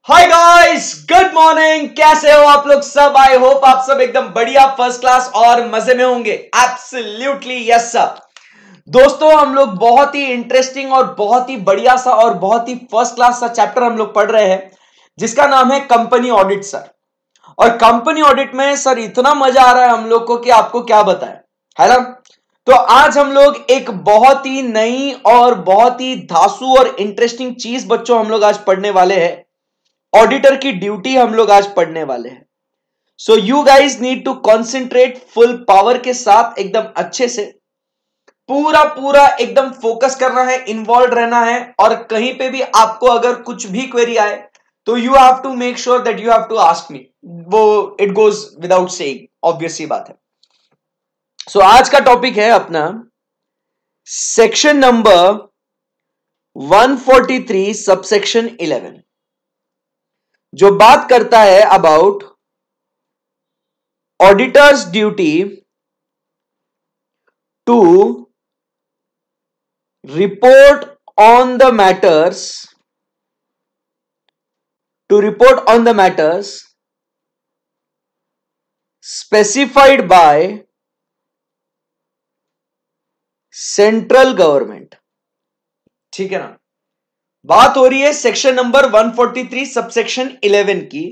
Hi guys, good morning. कैसे हो आप लोग सब? आई होप आप सब एकदम बढ़िया, फर्स्ट क्लास और मजे में होंगे। Absolutely yes sir. दोस्तों, हम लोग बहुत ही इंटरेस्टिंग और बहुत ही बढ़िया सा और बहुत ही फर्स्ट क्लास सा चैप्टर हम लोग पढ़ रहे हैं जिसका नाम है कंपनी ऑडिट सर। और कंपनी ऑडिट में सर इतना मजा आ रहा है हम लोग को कि आपको क्या बताएं, है ना। तो आज हम लोग एक बहुत ही नई और बहुत ही धांसू और इंटरेस्टिंग चीज बच्चों हम लोग आज पढ़ने वाले हैं। ऑडिटर की ड्यूटी हम लोग आज पढ़ने वाले हैं। So you guys need to concentrate full power के साथ, एकदम अच्छे से पूरा पूरा एकदम फोकस करना है, इन्वॉल्व रहना है। और कहीं पे भी आपको अगर कुछ भी क्वेरी आए तो you have to make sure that you have to ask me. वो it goes without saying, obvious सी बात है। सो आज का टॉपिक है अपना सेक्शन नंबर 143 सबसेक्शन 11, जो बात करता है about auditors duty to report on the matters specified by central government. ठीक है ना। बात हो रही है सेक्शन नंबर 143 सबसेक्शन 11 की,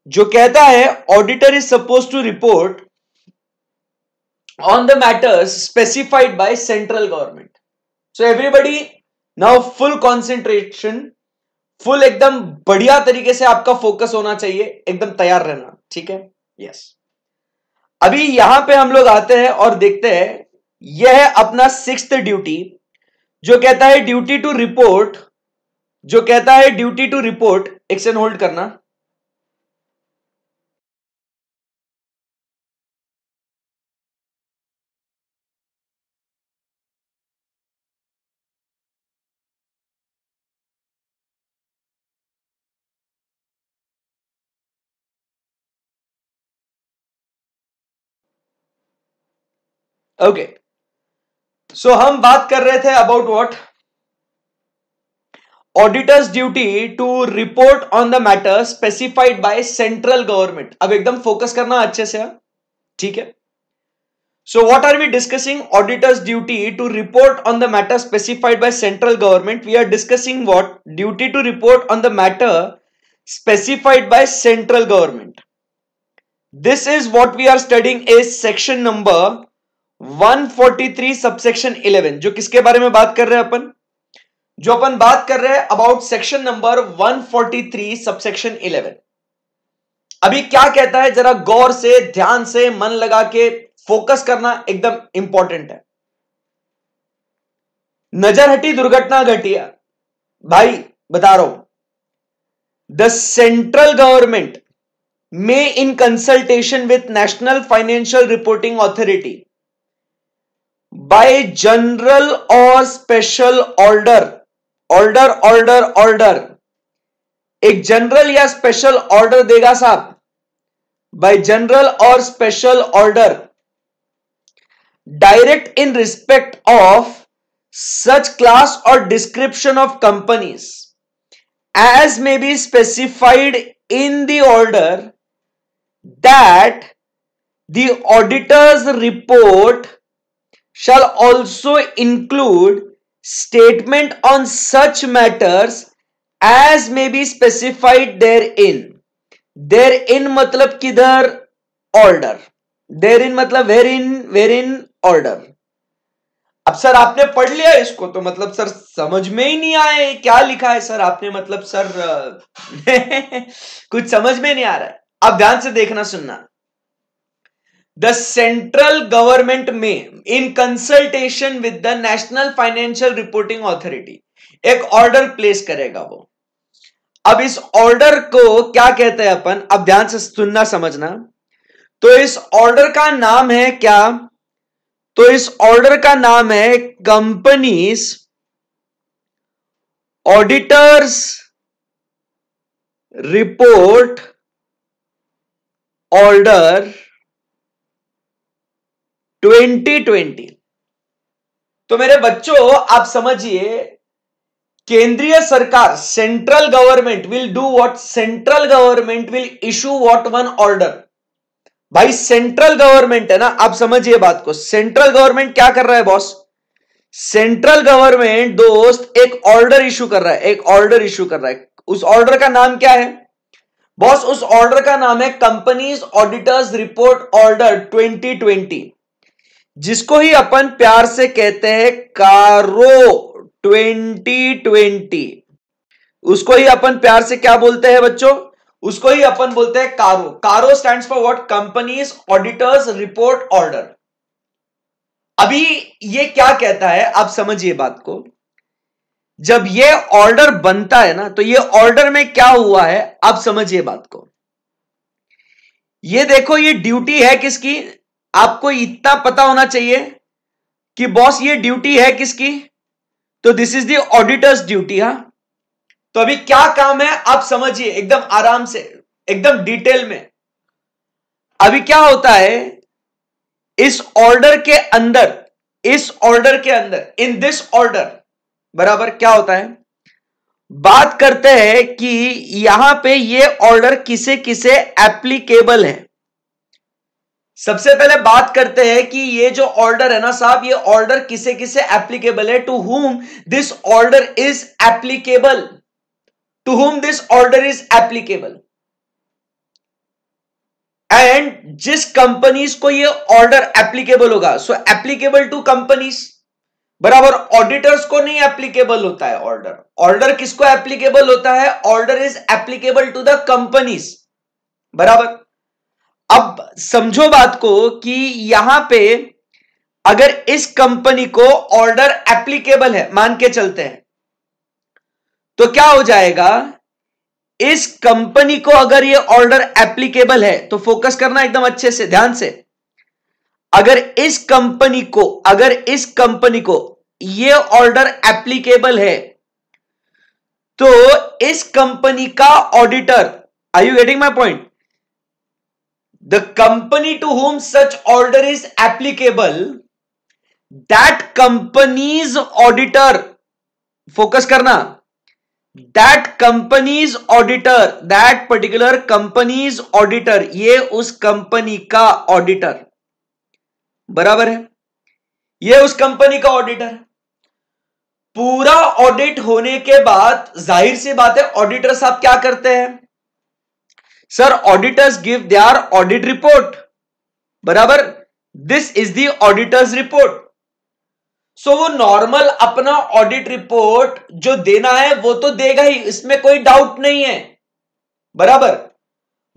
जो कहता है auditor is suppose to report on the matters specified by central government. So everybody now full concentration, full एकदम बढ़िया तरीके से आपका फोकस होना चाहिए, एकदम तैयार रहना। ठीक है, यस। अभी यहां पे हम लोग आते हैं और देखते हैं, यह है अपना सिक्स्थ ड्यूटी, जो कहता है ड्यूटी टू रिपोर्ट, एक सेकंड होल्ड करना। ओके, सो हम बात कर रहे थे about what, auditors duty to report on the matter specified by central government. अब एकदम फोकस करना अच्छे से, ठीक है। So what are we discussing? Auditors duty to report on the matter specified by central government. We are discussing what? Duty to report on the matter specified by central government. This is what we are studying is section number 143 subsection 11। जो किसके बारे में बात कर रहे हैं अपन? जो अपन बात कर रहे हैं अबाउट सेक्शन नंबर 143 सबसेक्शन 11। अभी क्या कहता है, जरा गौर से, ध्यान से, मन लगा के फोकस करना एकदम इंपॉर्टेंट है। नजर हटी दुर्घटना घटी। भाई बता रहा हूं, द सेंट्रल गवर्नमेंट में in consultation with national financial reporting authority bye general और स्पेशल ऑर्डर, ऑर्डर एक जनरल या स्पेशल ऑर्डर देगा साहब, बाय जनरल और special order, direct in respect of such class or description of companies as may be specified in the order, that the auditor's report shall also include statement on such matters as may be specified therein। therein मतलब किधर? Order. therein मतलब wherein order. अब sir आपने पढ़ लिया इसको तो मतलब सर समझ में ही नहीं आए क्या लिखा है सर आपने, मतलब सर कुछ समझ में नहीं आ रहा है। अब ध्यान से देखना, सुनना। द सेंट्रल गवर्नमेंट में in consultation with the national financial reporting authority एक ऑर्डर प्लेस करेगा वो। अब इस ऑर्डर को क्या कहते हैं अपन? अब ध्यान से सुनना, समझना। तो इस ऑर्डर का नाम है क्या? तो इस ऑर्डर का नाम है कंपनीज ऑडिटर्स रिपोर्ट ऑर्डर 2020। तो मेरे बच्चों आप समझिए, केंद्रीय सरकार, central government will do what? Central government will issue what? One order. भाई सेंट्रल गवर्नमेंट है ना, आप समझिए बात को। सेंट्रल गवर्नमेंट क्या कर रहा है बॉस? सेंट्रल गवर्नमेंट दोस्त एक ऑर्डर इशू कर रहा है, एक ऑर्डर इशू कर रहा है। उस ऑर्डर का नाम क्या है बॉस? उस ऑर्डर का नाम है कंपनीज ऑडिटर्स रिपोर्ट ऑर्डर 2020, जिसको ही अपन प्यार से कहते हैं कारो 2020। उसको ही अपन प्यार से क्या बोलते हैं बच्चों? उसको ही अपन बोलते हैं कारो। कारो stands for what? Companies auditors report order. अभी ये क्या कहता है, आप समझिए बात को। जब ये ऑर्डर बनता है ना, तो ये ऑर्डर में क्या हुआ है, आप समझिए बात को। ये देखो, ये ड्यूटी है किसकी? आपको इतना पता होना चाहिए कि बॉस ये ड्यूटी है किसकी? तो this is the auditors duty. हा, तो अभी क्या काम है आप समझिए एकदम आराम से, एकदम डिटेल में। अभी क्या होता है इस ऑर्डर के अंदर, इस ऑर्डर के अंदर, इन दिस ऑर्डर, बराबर क्या होता है? बात करते हैं कि यहां पे ये ऑर्डर किसे किसे एप्लीकेबल है। सबसे पहले बात करते हैं कि ये जो ऑर्डर है ना साहब, ये ऑर्डर किसे किसे एप्लीकेबल है। To whom this order is applicable, to whom this order is applicable. And जिस कंपनीज को ये ऑर्डर एप्लीकेबल होगा, सो एप्लीकेबल टू कंपनीज, बराबर। ऑडिटर्स को नहीं एप्लीकेबल होता है ऑर्डर। ऑर्डर किसको एप्लीकेबल होता है? Order is applicable to the companies, बराबर। अब समझो बात को कि यहां पे अगर इस कंपनी को ऑर्डर एप्लीकेबल है, मान के चलते हैं, तो क्या हो जाएगा? इस कंपनी को अगर ये ऑर्डर एप्लीकेबल है, तो फोकस करना एकदम अच्छे से, ध्यान से। अगर इस कंपनी को, अगर इस कंपनी को ये ऑर्डर एप्लीकेबल है, तो इस कंपनी का auditor, are you getting my point? The company to whom such order is applicable, that company's auditor, focus करना, that company's auditor, that particular company's auditor, ये उस कंपनी का ऑडिटर, बराबर है। ये उस कंपनी का ऑडिटर। पूरा ऑडिट होने के बाद जाहिर सी बात है ऑडिटर साहब क्या करते हैं? Sir auditors give their audit report, बराबर। This is the auditor's report. So वो नॉर्मल अपना ऑडिट रिपोर्ट जो देना है वो तो देगा ही, इसमें कोई डाउट नहीं है, बराबर।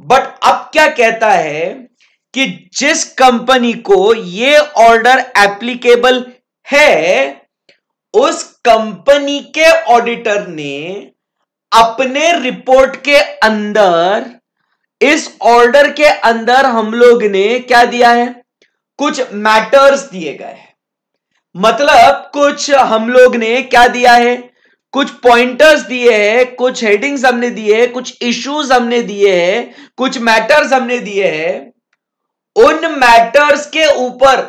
बट अब क्या कहता है कि जिस कंपनी को ये ऑर्डर एप्लीकेबल है, उस कंपनी के ऑडिटर ने अपने रिपोर्ट के अंदर, इस ऑर्डर के अंदर हम लोग ने क्या दिया है? कुछ मैटर्स दिए गए हैं। मतलब कुछ हम लोग ने क्या दिया है? कुछ पॉइंटर्स दिए हैं, कुछ हेडिंग्स हमने दिए हैं, कुछ इश्यूज हमने दिए हैं, कुछ मैटर्स हमने दिए हैं। उन मैटर्स के ऊपर,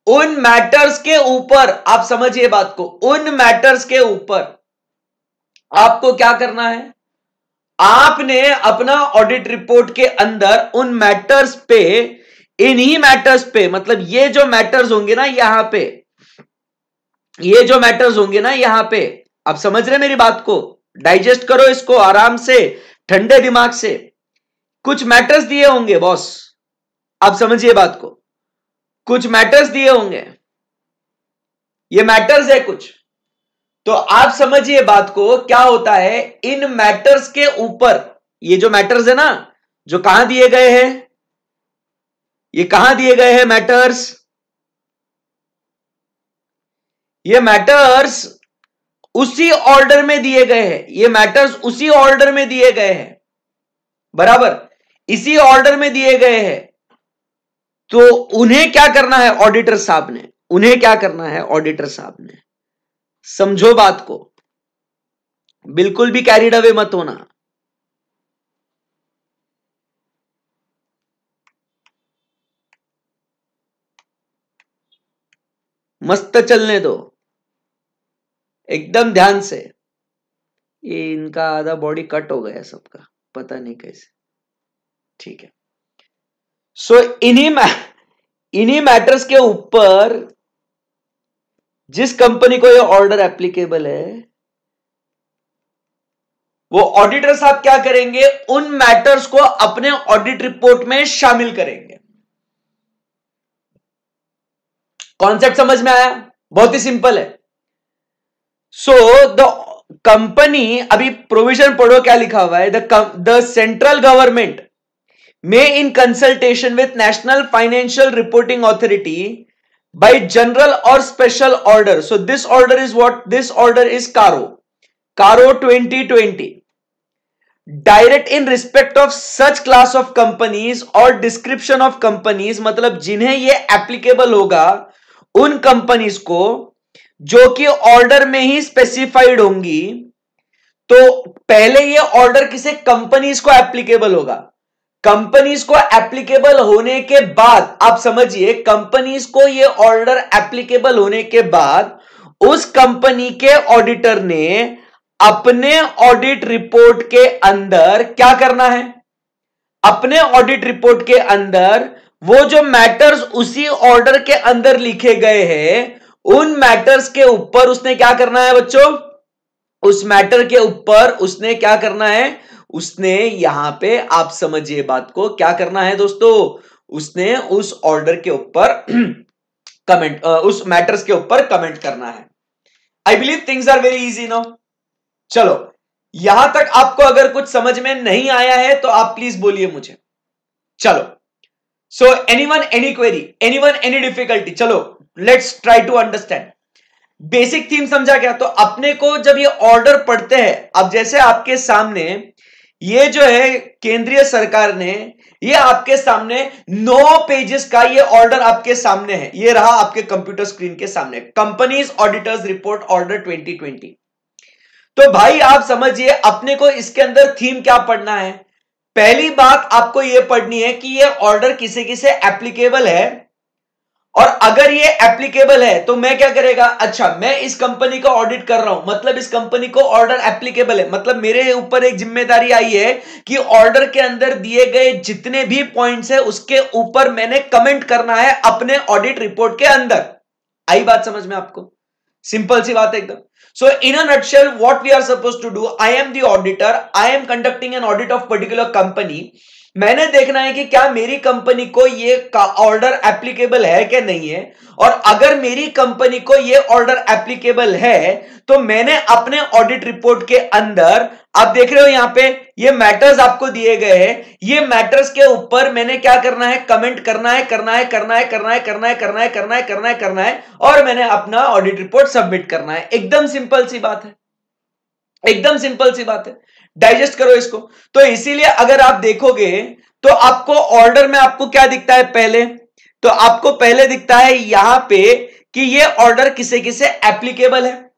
उन मैटर्स के ऊपर, आप समझिए बात को, उन मैटर्स के ऊपर आपको क्या करना है? आपने अपना ऑडिट रिपोर्ट के अंदर उन मैटर्स पे, इन्हीं मैटर्स पे, मतलब ये जो मैटर्स होंगे ना यहां पे, ये जो मैटर्स होंगे ना यहां पे, आप समझ रहे मेरी बात को? डाइजेस्ट करो इसको आराम से, ठंडे दिमाग से। कुछ मैटर्स दिए होंगे बॉस, आप समझिए बात को। कुछ मैटर्स दिए होंगे, ये मैटर्स है कुछ। तो आप समझिए बात को, क्या होता है इन मैटर्स के ऊपर, ये जो मैटर्स है ना, जो कहां दिए गए हैं, ये कहां दिए गए हैं मैटर्स? ये मैटर्स उसी ऑर्डर में दिए गए हैं, ये मैटर्स उसी ऑर्डर में दिए गए हैं, बराबर। इसी ऑर्डर में दिए गए हैं। तो उन्हें क्या करना है ऑडिटर साहब ने? उन्हें क्या करना है ऑडिटर साहब ने? समझो बात को, बिल्कुल भी कैरिड अवे मत होना। मस्त चलने दो। एकदम ध्यान से। ये इनका आधा बॉडी कट हो गया सबका, पता नहीं कैसे। ठीक है, सो इन्हीं मैटर्स के ऊपर जिस कंपनी को ये ऑर्डर एप्लीकेबल है, वो ऑडिटर साहब क्या करेंगे, उन मैटर्स को अपने ऑडिट रिपोर्ट में शामिल करेंगे। कॉन्सेप्ट समझ में आया? बहुत ही सिंपल है। सो द कंपनी, अभी प्रोविजन पढ़ो क्या लिखा हुआ है, the central government may in consultation with National Financial Reporting Authority by general or special order. So this order is what? This order is CARO 2020. Direct in respect of such class of companies or description of companies, मतलब जिन्हें ये applicable होगा उन companies को जो कि order में ही specified होंगी। तो पहले ये ऑर्डर किसे कंपनीज को एप्लीकेबल होगा, कंपनीज को एप्लीकेबल होने के बाद, आप समझिए, कंपनीज को ये ऑर्डर एप्लीकेबल होने के बाद उस कंपनी के ऑडिटर ने अपने ऑडिट रिपोर्ट के अंदर क्या करना है, अपने ऑडिट रिपोर्ट के अंदर वो जो मैटर्स उसी ऑर्डर के अंदर लिखे गए हैं, उन मैटर्स के ऊपर उसने क्या करना है बच्चों, उस मैटर के ऊपर उसने क्या करना है, उसने यहां पे, आप समझिए बात को, क्या करना है दोस्तों, उसने उस ऑर्डर के ऊपर कमेंट, उस मैटर्स के ऊपर कमेंट करना है। I believe things are very easy now. चलो, यहां तक आपको अगर कुछ समझ में नहीं आया है तो आप प्लीज बोलिए मुझे। चलो, so anyone any query, anyone any difficulty? चलो let's try to understand. Basic theme समझा क्या? तो अपने को जब ये ऑर्डर पढ़ते हैं, अब जैसे आपके सामने ये जो है केंद्रीय सरकार ने, ये आपके सामने 9 पेजेस का ये ऑर्डर आपके सामने है, ये रहा आपके कंप्यूटर स्क्रीन के सामने, कंपनीज ऑडिटर्स रिपोर्ट ऑर्डर 2020। तो भाई आप समझिए, अपने को इसके अंदर थीम क्या पढ़ना है? पहली बात आपको ये पढ़नी है कि ये ऑर्डर किसे किसे एप्लीकेबल है, और अगर ये एप्लीकेबल है तो मैं क्या करेगा, अच्छा मैं इस कंपनी का ऑडिट कर रहा हूं, मतलब इस कंपनी को ऑर्डर एप्लीकेबल है, मतलब मेरे ऊपर एक जिम्मेदारी आई है कि ऑर्डर के अंदर दिए गए जितने भी पॉइंट्स है उसके ऊपर मैंने कमेंट करना है अपने ऑडिट रिपोर्ट के अंदर। आई बात समझ में आपको? सिंपल सी बात है एकदम। So in a nutshell, what we are supposed to do, I am the auditor, I am conducting an audit of particular company. मैंने देखना है कि क्या मेरी कंपनी को ये ऑर्डर एप्लीकेबल है कि नहीं है, और अगर मेरी कंपनी को ये ऑर्डर एप्लीकेबल है तो मैंने अपने ऑडिट रिपोर्ट के अंदर, आप देख रहे हो यहां पे ये मैटर्स आपको दिए गए हैं, ये मैटर्स के ऊपर मैंने क्या करना है, कमेंट करना है, करना है, और मैंने अपना ऑडिट रिपोर्ट सबमिट करना है। एकदम सिंपल सी बात है, एकदम सिंपल सी बात है। डाइजेस्ट करो इसको। तो इसीलिए अगर आप देखोगे तो आपको ऑर्डर में आपको क्या दिखता है, पहले तो आपको पहले दिखता है यहां पे कि ये ऑर्डर किसे किसे एप्लीकेबल है।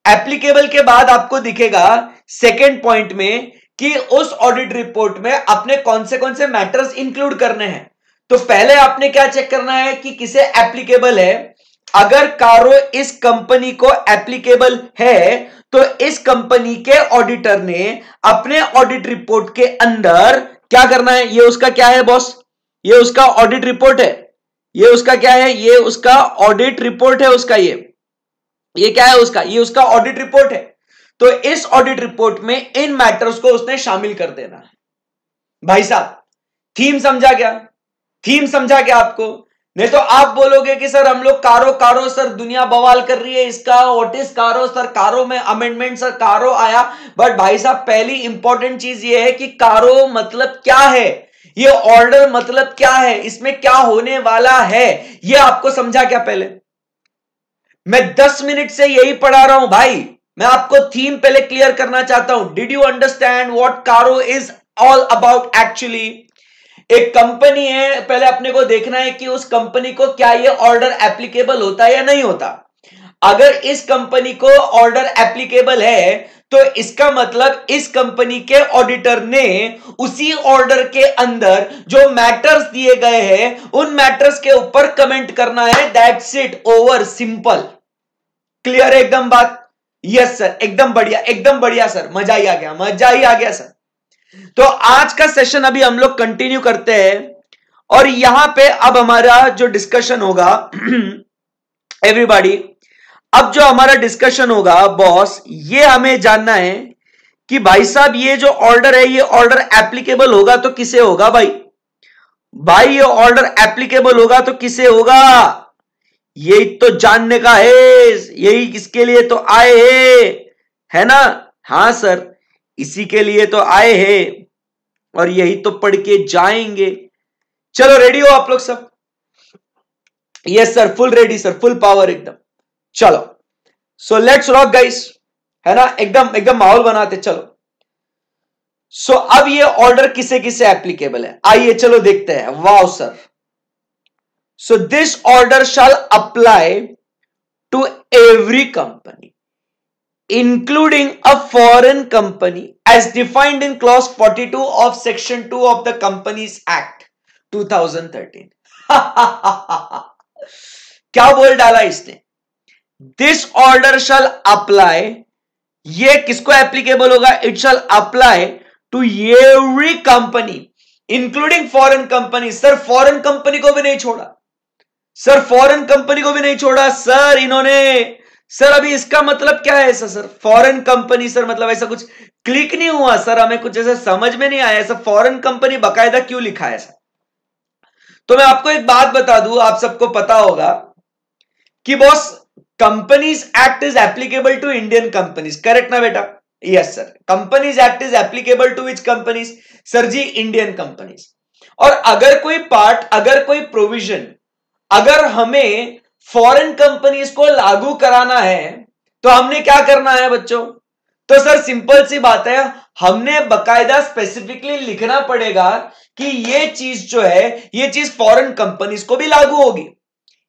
एप्लीकेबल के बाद आपको दिखेगा सेकेंड पॉइंट में कि उस ऑडिट रिपोर्ट में अपने कौन से मैटर्स इंक्लूड करने हैं। तो पहले आपने क्या चेक करना है कि किसे एप्लीकेबल है। अगर कारो इस कंपनी को एप्लीकेबल है तो इस कंपनी के ऑडिटर ने अपने ऑडिट रिपोर्ट के अंदर क्या करना है, ये उसका क्या है बॉस, ये उसका ऑडिट रिपोर्ट है, ये उसका क्या है, ये उसका ऑडिट रिपोर्ट है, उसका ये क्या है उसका, ये उसका ऑडिट रिपोर्ट है। तो इस ऑडिट रिपोर्ट में इन मैटर्स को उसने शामिल कर देना है। भाई साहब थीम समझा क्या, थीम समझा क्या आपको? नहीं तो आप बोलोगे कि सर हम लोग कारो सर दुनिया बवाल कर रही है इसका, व्हाट इज कारो सर, कारो में अमेंडमेंट सर, कारो आया। बट भाई साहब पहली इंपॉर्टेंट चीज ये है कि कारो मतलब क्या है, ये ऑर्डर मतलब क्या है, इसमें क्या होने वाला है, ये आपको समझा क्या? पहले मैं 10 मिनट से यही पढ़ा रहा हूं भाई, मैं आपको थीम पहले क्लियर करना चाहता हूं। डिड यू अंडरस्टैंड व्हाट कारो इज ऑल अबाउट एक्चुअली? एक कंपनी है, पहले अपने को देखना है कि उस कंपनी को क्या ये ऑर्डर एप्लीकेबल होता है या नहीं होता। अगर इस कंपनी को ऑर्डर एप्लीकेबल है तो इसका मतलब इस कंपनी के ऑडिटर ने उसी ऑर्डर के अंदर जो मैटर्स दिए गए हैं उन मैटर्स के ऊपर कमेंट करना है। That's it, over, simple, clear है एकदम बात? यस सर, एकदम बढ़िया सर, मजा ही आ गया सर। तो आज का सेशन अभी हम लोग कंटिन्यू करते हैं और यहां पे अब हमारा जो डिस्कशन होगा एवरीबॉडी, अब जो हमारा डिस्कशन होगा बॉस, ये हमें जानना है कि भाई साहब ये जो ऑर्डर है, ये ऑर्डर एप्लीकेबल होगा तो किसे होगा भाई ये ऑर्डर एप्लीकेबल होगा तो किसे होगा, यही तो जानने का है, यही किसके लिए तो आए है ना। हाँ सर, इसी के लिए तो आए हैं और यही तो पढ़ के जाएंगे। चलो रेडी हो आप लोग सब? Yes sir, full ready sir, full power एकदम। चलो सो लेट्स रॉक गाइस, है ना, एकदम माहौल बनाते चलो। सो अब ये ऑर्डर किसे किसे एप्लीकेबल है, आइए चलो देखते हैं। Wow sir, so this order shall apply to every company including a foreign company as defined in clause 42 of section 2 of the Companies Act 2013 क्या बोल डाला इसने, दिस ऑर्डर शैल अप्लाई, ये किसको एप्लीकेबल होगा, it shall apply to every company including foreign company. Sir foreign company को भी नहीं छोड़ा, सर फॉरेन कंपनी को भी नहीं छोड़ा सर इन्होंने। सर अभी इसका मतलब क्या है ऐसा सर, फॉरेन कंपनी सर मतलब ऐसा कुछ क्लिक नहीं हुआ सर, हमें कुछ ऐसा समझ में नहीं आया, ऐसा फॉरेन कंपनी बकायदा क्यों लिखा है सर। तो मैं आपको एक बात बता दूं, आप सबको पता होगा कि boss companies act is applicable to Indian companies, correct ना बेटा? Yes sir, companies act is applicable to which companies? Sir ji Indian companies. और अगर कोई पार्ट, अगर कोई प्रोविजन, अगर हमें फॉरेन कंपनीज को लागू कराना है तो हमने क्या करना है बच्चों? तो सर सिंपल सी बात है, हमने बकायदा स्पेसिफिकली लिखना पड़ेगा कि ये चीज जो है, ये चीज फॉरेन कंपनीज को भी लागू होगी।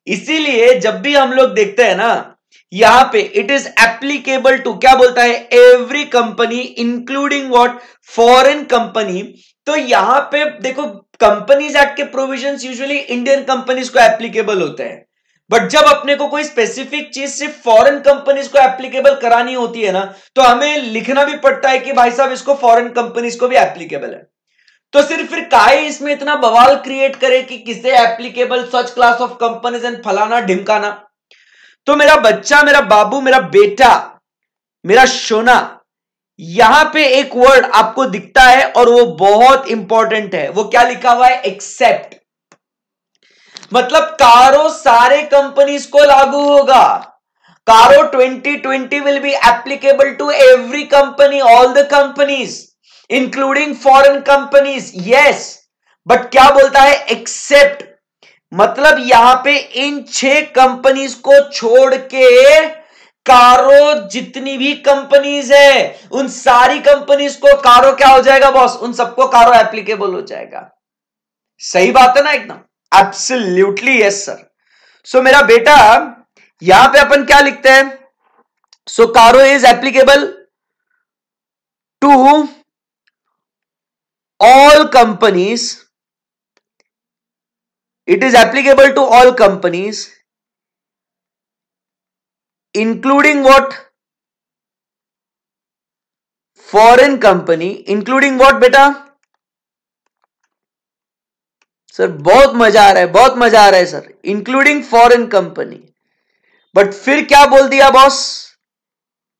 इसीलिए जब भी हम लोग देखते हैं ना यहां पे इट इज एप्लीकेबल टू, क्या बोलता है, every company including what, foreign company. तो यहां पे देखो कंपनीज एक्ट के प्रोविजंस यूजुअली इंडियन कंपनीज को एप्लीकेबल होते हैं, बट जब अपने को कोई स्पेसिफिक चीज सिर्फ फॉरेन कंपनीज को एप्लीकेबल करानी होती है ना, तो हमें लिखना भी पड़ता है कि भाई साहब इसको फॉरेन कंपनीज को भी एप्लीकेबल है। तो सिर्फ फिर काहे इसमें इतना बवाल क्रिएट करे कि किसे applicable such class of companies and फलाना ढिमकाना। तो मेरा बच्चा, मेरा बाबू, मेरा बेटा, मेरा सोना, यहां पे एक वर्ड आपको दिखता है और वो बहुत इंपॉर्टेंट है। वो क्या लिखा हुआ है? एक्सेप्ट। मतलब कारो सारे कंपनीज को लागू होगा। CARO 2020 will be applicable to every company, all the companies including foreign companies. Yes, but क्या बोलता है? एक्सेप्ट। मतलब यहां पे इन 6 कंपनीज को छोड़ के कारो जितनी भी कंपनीज है उन सारी कंपनीज को कारो क्या हो जाएगा बॉस? उन सबको कारो एप्लीकेबल हो जाएगा। सही बात है ना एकदम? Absolutely yes sir. सो मेरा बेटा यहां पे अपन क्या लिखते हैं? So CARO is applicable to all companies, it is applicable to all companies including what? Foreign company including what बेटा? सर बहुत मजा आ रहा है, बहुत मजा आ रहा है sir, including foreign company. But फिर क्या बोल दिया बॉस?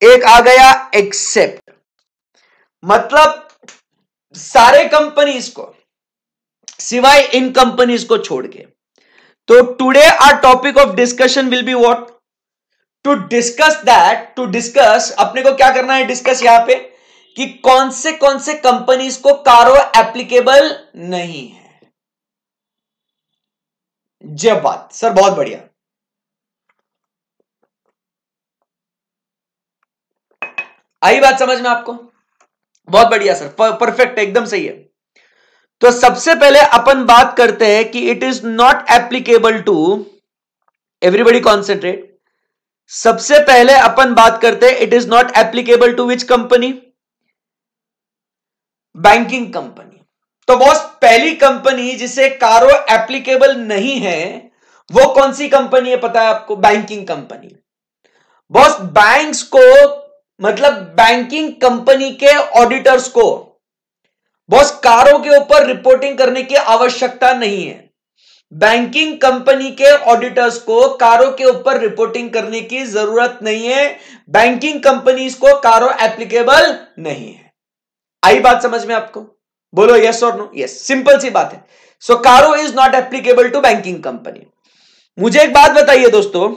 एक आ गया एक्सेप्ट। मतलब सारे कंपनीज को सिवाय इन कंपनीज को छोड़ के। तो today our topic of discussion will be what? To discuss that, to discuss, अपने को क्या करना है डिस्कस यहां पे कि कौन से कंपनीज को कारो एप्लीकेबल नहीं है। जब बात सर, बहुत बढ़िया, आई बात समझ में आपको? बहुत बढ़िया सर, परफेक्ट, एकदम सही है। तो सबसे पहले अपन बात करते हैं कि it is not applicable to, everybody concentrate. सबसे पहले अपन बात करते हैं it is not applicable to which company? Banking company. तो बॉस पहली कंपनी जिसे कारो एप्लीकेबल नहीं है वो कौन सी कंपनी है पता है आपको? Banking company. बॉस बैंक्स को मतलब बैंकिंग कंपनी के ऑडिटर्स को बॉस कारों के ऊपर रिपोर्टिंग करने की आवश्यकता नहीं है। बैंकिंग कंपनी के ऑडिटर्स को कारों के ऊपर रिपोर्टिंग करने की जरूरत नहीं है। बैंकिंग कंपनीज को कारों एप्लीकेबल नहीं है। आई बात समझ में आपको? बोलो यस और नो। यस, सिंपल सी बात है। So CARO is not applicable to banking company. मुझे एक बात बताइए दोस्तों,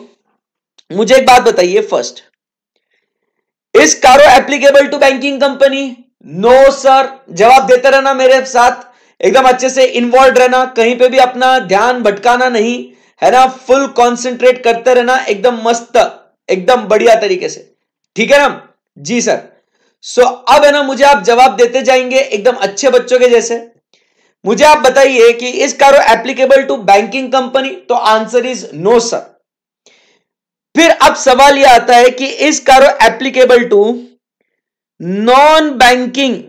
मुझे एक बात बताइए first, is CARO applicable to banking company? No sir. जवाब देते रहना मेरे साथ, एकदम अच्छे से इन्वॉल्व रहना, कहीं पे भी अपना ध्यान भटकाना नहीं, है ना, फुल कॉन्सेंट्रेट करते रहना, एकदम मस्त, एकदम बढ़िया तरीके से, ठीक है ना जी सर। सो अब है ना, मुझे आप जवाब देते जाएंगे एकदम अच्छे बच्चों के जैसे। मुझे आप बताइए कि is CARO applicable to banking company? तो आंसर इज नो सर। फिर अब सवाल यह आता है कि is CARO applicable to non banking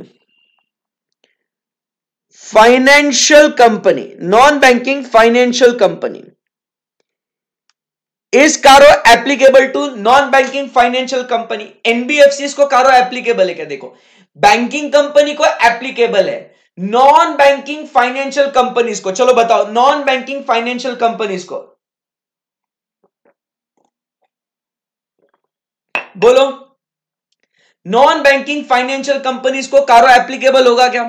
financial company? Non banking financial company, is CARO applicable to non banking financial company? NBFC को CARO applicable है क्या? देखो, बैंकिंग कंपनी को एप्लीकेबल है, नॉन बैंकिंग फाइनेंशियल कंपनीज को, चलो बताओ, नॉन बैंकिंग फाइनेंशियल कंपनीज को बोलो, नॉन बैंकिंग फाइनेंशियल कंपनीज को कारो एप्लीकेबल होगा क्या?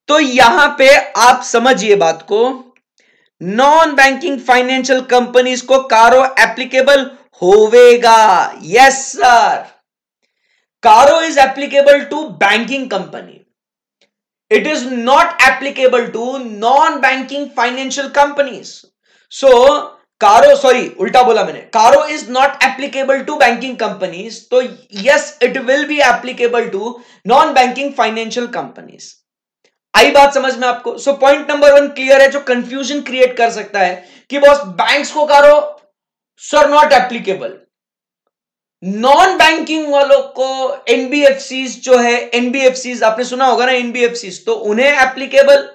तो यहां पे आप समझिए बात को, नॉन बैंकिंग फाइनेंशियल कंपनीज को कारो एप्लीकेबल होवेगा। Yes sir, CARO is applicable to banking company, it is not applicable to non banking financial companies. So CARO, sorry उल्टा बोला मैंने, CARO is not applicable to banking companies, तो yes it will be applicable to non banking financial companies. आई बात समझ में आपको? So point number 1 clear है, जो कंफ्यूजन क्रिएट कर सकता है कि बॉस बैंक्स को कारो sir not applicable, non banking वालों को एनबीएफसीज जो है, एनबीएफसीज आपने सुना होगा ना, एनबीएफसीज, तो उन्हें एप्लीकेबल,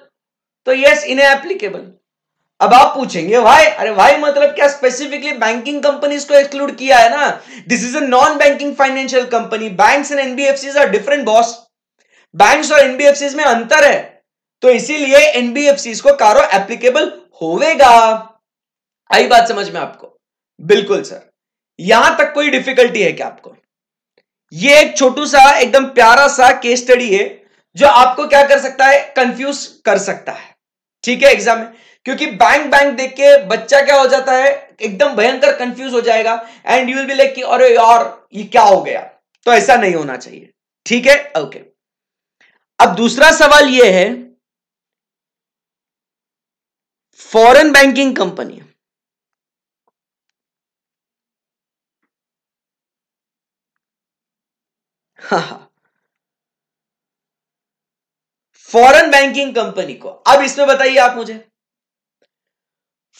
तो यस इन्हें एप्लीकेबल। अब आप पूछेंगे भाई, अरे भाई मतलब क्या स्पेसिफिकली बैंकिंग कंपनीज को एक्सक्लूड किया है ना? This is a non banking financial company, banks and NBFCs are different boss, banks और एनबीएफसीज में अंतर है, तो इसीलिए एनबीएफसीज को कारो एप्लीकेबल होवेगा। आई बात समझ में आपको? बिल्कुल सर। यहां तक कोई डिफिकल्टी है क्या आपको? ये एक छोटू सा एकदम प्यारा सा केस स्टडी है, जो आपको क्या कर सकता है, कंफ्यूज कर सकता है, ठीक है, एग्जाम में। क्योंकि बैंक बैंक देख के बच्चा क्या हो जाता है, एकदम भयंकर कंफ्यूज हो जाएगा, and you will be like कि अरे यार ये क्या हो गया। तो ऐसा नहीं होना चाहिए, ठीक है, ओके। अब दूसरा सवाल यह है, foreign banking company, foreign banking company को, अब इसमें बताइए आप मुझे,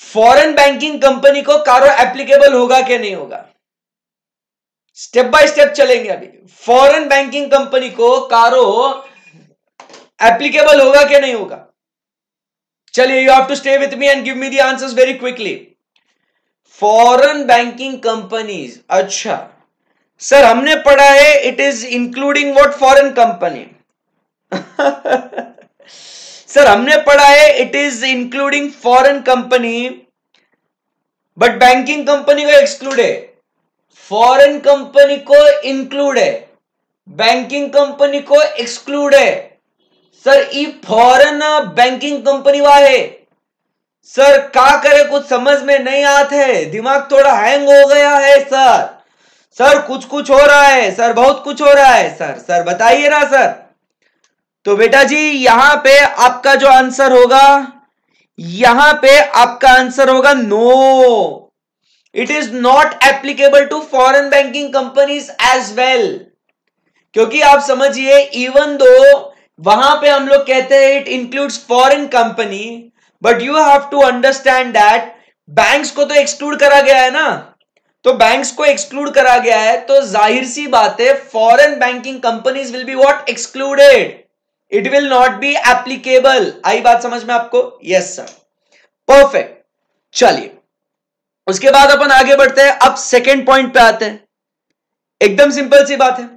फॉरेन बैंकिंग कंपनी को कारो एप्लीकेबल होगा कि नहीं होगा? स्टेप बाय स्टेप चलेंगे अभी। फॉरेन बैंकिंग कंपनी को कारो एप्लीकेबल होगा कि नहीं होगा? चलिए, you have to stay with me and give me the answers very quickly. Foreign banking companies, अच्छा सर हमने पढ़ा है it is including what, foreign company. Sir हमने पढ़ा है it is including foreign company, but banking company को exclude है, foreign company को इंक्लूड है, बैंकिंग कंपनी को एक्सक्लूड है। सर ई फॉरेन बैंकिंग कंपनी वाले सर का करे, कुछ समझ में नहीं आते है, दिमाग थोड़ा हैंग हो गया है सर, सर कुछ कुछ हो रहा है सर, बहुत कुछ हो रहा है सर, सर बताइए ना सर। तो बेटा जी यहां पे आपका जो आंसर होगा, यहां पे आपका आंसर होगा no, it is not applicable to foreign banking companies as well. क्योंकि आप समझिए, इवन दो वहां पे हम लोग कहते हैं it includes foreign company, but you have to understand that banks को तो एक्सक्लूड करा गया है ना, तो बैंक्स को एक्सक्लूड करा गया है, तो जाहिर सी बात है foreign banking companies will be what, excluded, it will not be applicable. आई बात समझ में आपको? Yes sir, perfect. चलिए उसके बाद अपन आगे बढ़ते हैं, अब सेकेंड पॉइंट पे आते हैं। एकदम सिंपल सी बात है।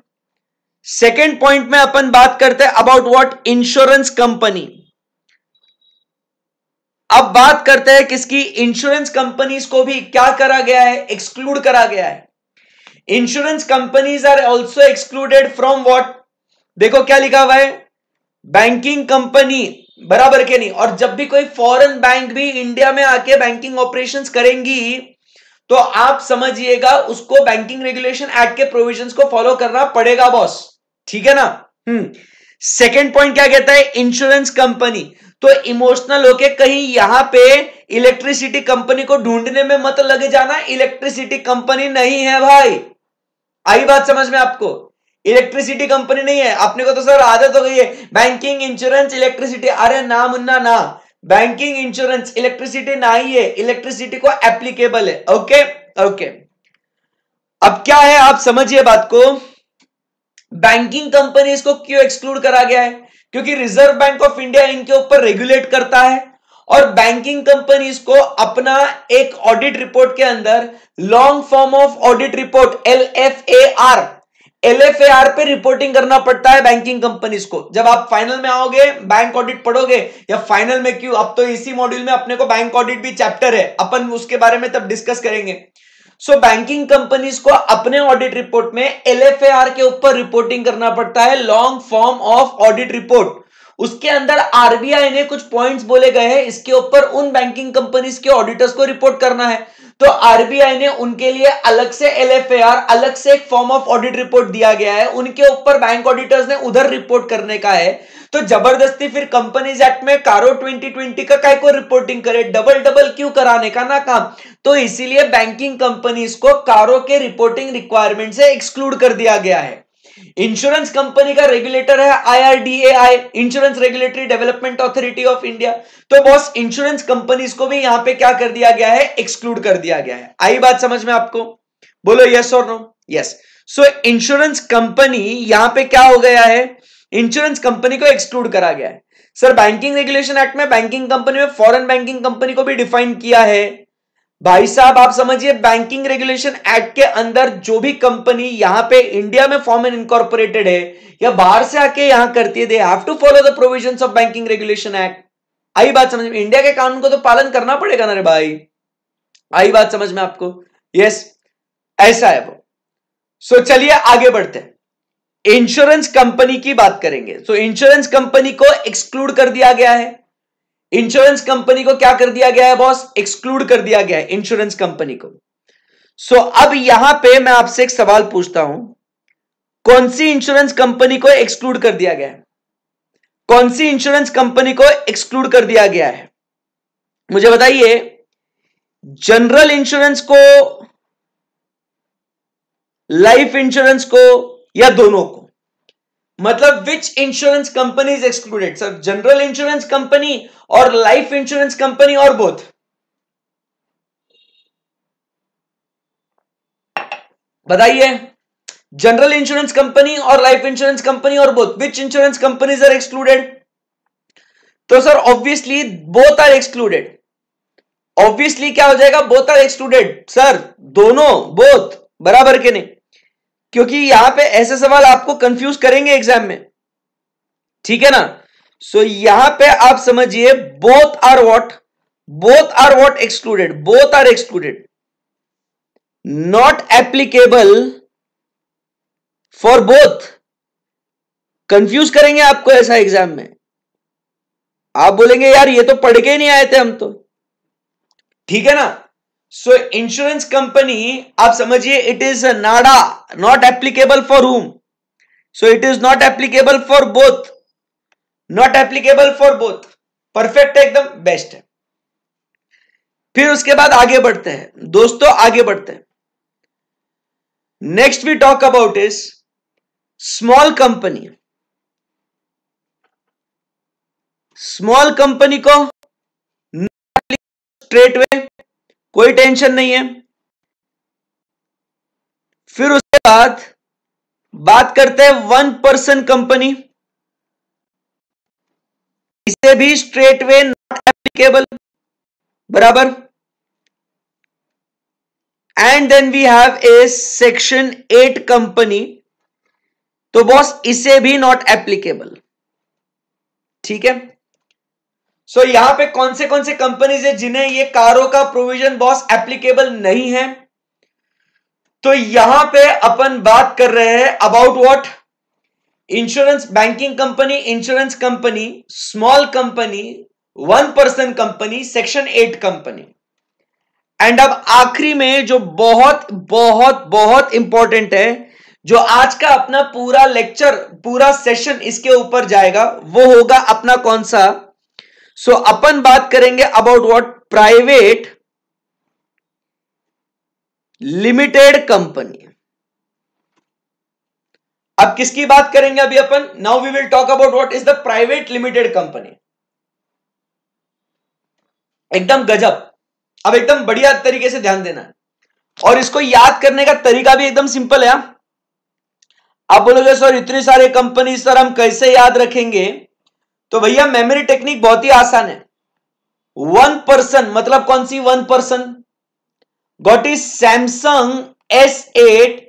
सेकेंड पॉइंट में अपन बात करते हैं अबाउट व्हाट, इंश्योरेंस कंपनी। अब बात करते हैं किसकी, इंश्योरेंस कंपनीज को भी क्या करा गया है, एक्सक्लूड करा गया है। Insurance companies are also excluded from what, देखो क्या लिखा हुआ है, बैंकिंग कंपनी, बराबर के नहीं। और जब भी कोई फॉरेन बैंक भी इंडिया में आके बैंकिंग ऑपरेशंस करेंगी तो आप समझिएगा उसको बैंकिंग रेगुलेशन एक्ट के प्रोविजंस को फॉलो करना पड़ेगा बॉस, ठीक है ना। सेकेंड पॉइंट क्या कहता है, इंश्योरेंस कंपनी, तो इमोशनल होके कहीं यहां पे इलेक्ट्रिसिटी कंपनी को ढूंढने में मत लगे जाना, इलेक्ट्रिसिटी कंपनी नहीं है भाई। आई बात समझ में आपको, इलेक्ट्रिसिटी कंपनी नहीं है। आपने को तो सर आदत हो गई है बैंकिंग इंश्योरेंस इलेक्ट्रिसिटी, अरे ना मुन्ना ना, बैंकिंग इंश्योरेंस इलेक्ट्रिसिटी ना ही है, इलेक्ट्रिसिटी को एप्लीकेबल है। ओके ओके, अब क्या है आप समझिए बात को, बैंकिंग कंपनीज को क्यों एक्सक्लूड करा गया है, क्योंकि रिजर्व बैंक ऑफ इंडिया इनके ऊपर रेगुलेट करता है और बैंकिंग कंपनीज को अपना एक ऑडिट रिपोर्ट के अंदर long form of audit report LFAR पे रिपोर्टिंग करना पड़ता है बैंकिंग कंपनीज को। जब आप फाइनल में आओगे बैंक ऑडिट पढ़ोगे, या फाइनल में क्यों, अब तो इसी मॉड्यूल में अपने को बैंक ऑडिट भी चैप्टर है, अपन उसके बारे में तब डिस्कस करेंगे। सो बैंकिंग कंपनीज को अपने ऑडिट रिपोर्ट में LFAR के ऊपर रिपोर्टिंग करना पड़ता है, long form of audit report. उसके अंदर आरबीआई ने कुछ पॉइंट्स बोले गए हैं, इसके ऊपर उन बैंकिंग कंपनीज के ऑडिटर्स को रिपोर्ट करना है, तो आरबीआई ने उनके लिए अलग से LFAR, अलग से एक फॉर्म ऑफ ऑडिट रिपोर्ट दिया गया है, उनके ऊपर बैंक ऑडिटर्स ने उधर रिपोर्ट करने का है। तो जबरदस्ती फिर कंपनीज एक्ट में कारो 2020 का काय को रिपोर्टिंग करे, डबल डबल क्यों कराने का ना काम, तो इसीलिए बैंकिंग कंपनीज को कारो के रिपोर्टिंग रिक्वायरमेंट से एक्सक्लूड कर दिया गया है। इंश्योरेंस कंपनी का रेगुलेटर है IRDAI, insurance regulatory development authority of India. तो बॉस इंश्योरेंस कंपनीज को भी यहां पे क्या कर दिया गया है, एक्सक्लूड कर दिया गया है। आई बात समझ में आपको, बोलो यस और no. Yes, so insurance company यहां पे क्या हो गया है, इंश्योरेंस कंपनी को एक्सक्लूड करा गया है। सर बैंकिंग रेगुलेशन एक्ट में बैंकिंग कंपनी में फॉरेन बैंकिंग कंपनी को भी डिफाइन किया है। भाई साहब आप समझिए, बैंकिंग रेगुलेशन एक्ट के अंदर जो भी कंपनी यहां पे इंडिया में फॉर्म एंड इनकॉर्पोरेटेड है या बाहर से आके यहां करती है, they have to follow the provisions of banking regulation act. आई बात समझ में, इंडिया के कानून को तो पालन करना पड़ेगा ना रे भाई। आई बात समझ में आपको, यस ऐसा है वो। सो चलिए आगे बढ़ते हैं, इंश्योरेंस कंपनी की बात करेंगे। सो इंश्योरेंस कंपनी को एक्सक्लूड कर दिया गया है, इंश्योरेंस कंपनी को क्या कर दिया गया है बॉस, एक्सक्लूड कर दिया गया है इंश्योरेंस कंपनी को। सो अब यहां पे मैं आपसे एक सवाल पूछता हूं, कौन सी इंश्योरेंस कंपनी को एक्सक्लूड कर दिया गया है, कौन सी इंश्योरेंस कंपनी को एक्सक्लूड कर दिया गया है, मुझे बताइए। जनरल इंश्योरेंस को, लाइफ इंश्योरेंस को, या दोनों को, मतलब which insurance company is excluded, sir general insurance company और लाइफ इंश्योरेंस कंपनी और बोथ, बताइए। जनरल इंश्योरेंस कंपनी और लाइफ इंश्योरेंस कंपनी और both, which insurance companies are excluded, तो sir obviously both are excluded. Obviously क्या हो जाएगा, both are excluded, sir दोनों, बोथ, बराबर के नहीं, क्योंकि यहां पे ऐसे सवाल आपको कंफ्यूज करेंगे एग्जाम में, ठीक है ना। सो यहां पे आप समझिए both are what excluded, both are excluded, not applicable for both. Confuse करेंगे आपको ऐसा एग्जाम में, आप बोलेंगे यार ये तो पढ़ के ही नहीं आए थे हम तो, ठीक है ना। सो इंश्योरेंस कंपनी आप समझिए it is Nada, not applicable for हुम, सो it is not applicable for both, not applicable for both, perfect है, एकदम बेस्ट है। फिर उसके बाद आगे बढ़ते हैं दोस्तों, आगे बढ़ते हैं। Next we talk about is small company. Small company को स्ट्रेट वे कोई टेंशन नहीं है। फिर उसके बाद बात करते हैं 1% कंपनी, इसे भी स्ट्रेट वे नॉट एप्लीकेबल, बराबर। And then we have a section 8 company, तो बॉस इसे भी नॉट एप्लीकेबल। ठीक है, सो यहां पे कौन से कंपनीज है जिन्हें ये कारो का प्रोविजन बॉस एप्लीकेबल नहीं है? तो यहां पे अपन बात कर रहे हैं about what? Insurance, banking company, insurance company, small company, 1 person company, section 8 company. And अब आखिरी में जो बहुत बहुत बहुत इंपॉर्टेंट है, जो आज का अपना पूरा लेक्चर, पूरा सेशन इसके ऊपर जाएगा, वो होगा अपना कौन सा? सो अपन बात करेंगे about what? Private limited company. अब किसकी बात करेंगे अभी अपन? Now we will talk about what is the private limited company. एकदम गजब, अब एकदम बढ़िया तरीके से ध्यान देना है, और इसको याद करने का तरीका भी एकदम सिंपल है। आप बोलोगे सर इतनी सारे कंपनी सर हम कैसे याद रखेंगे? तो भैया मेमोरी टेक्निक बहुत ही आसान है। 1 पर्सन मतलब कौन सी 1 person? Got is Samsung S8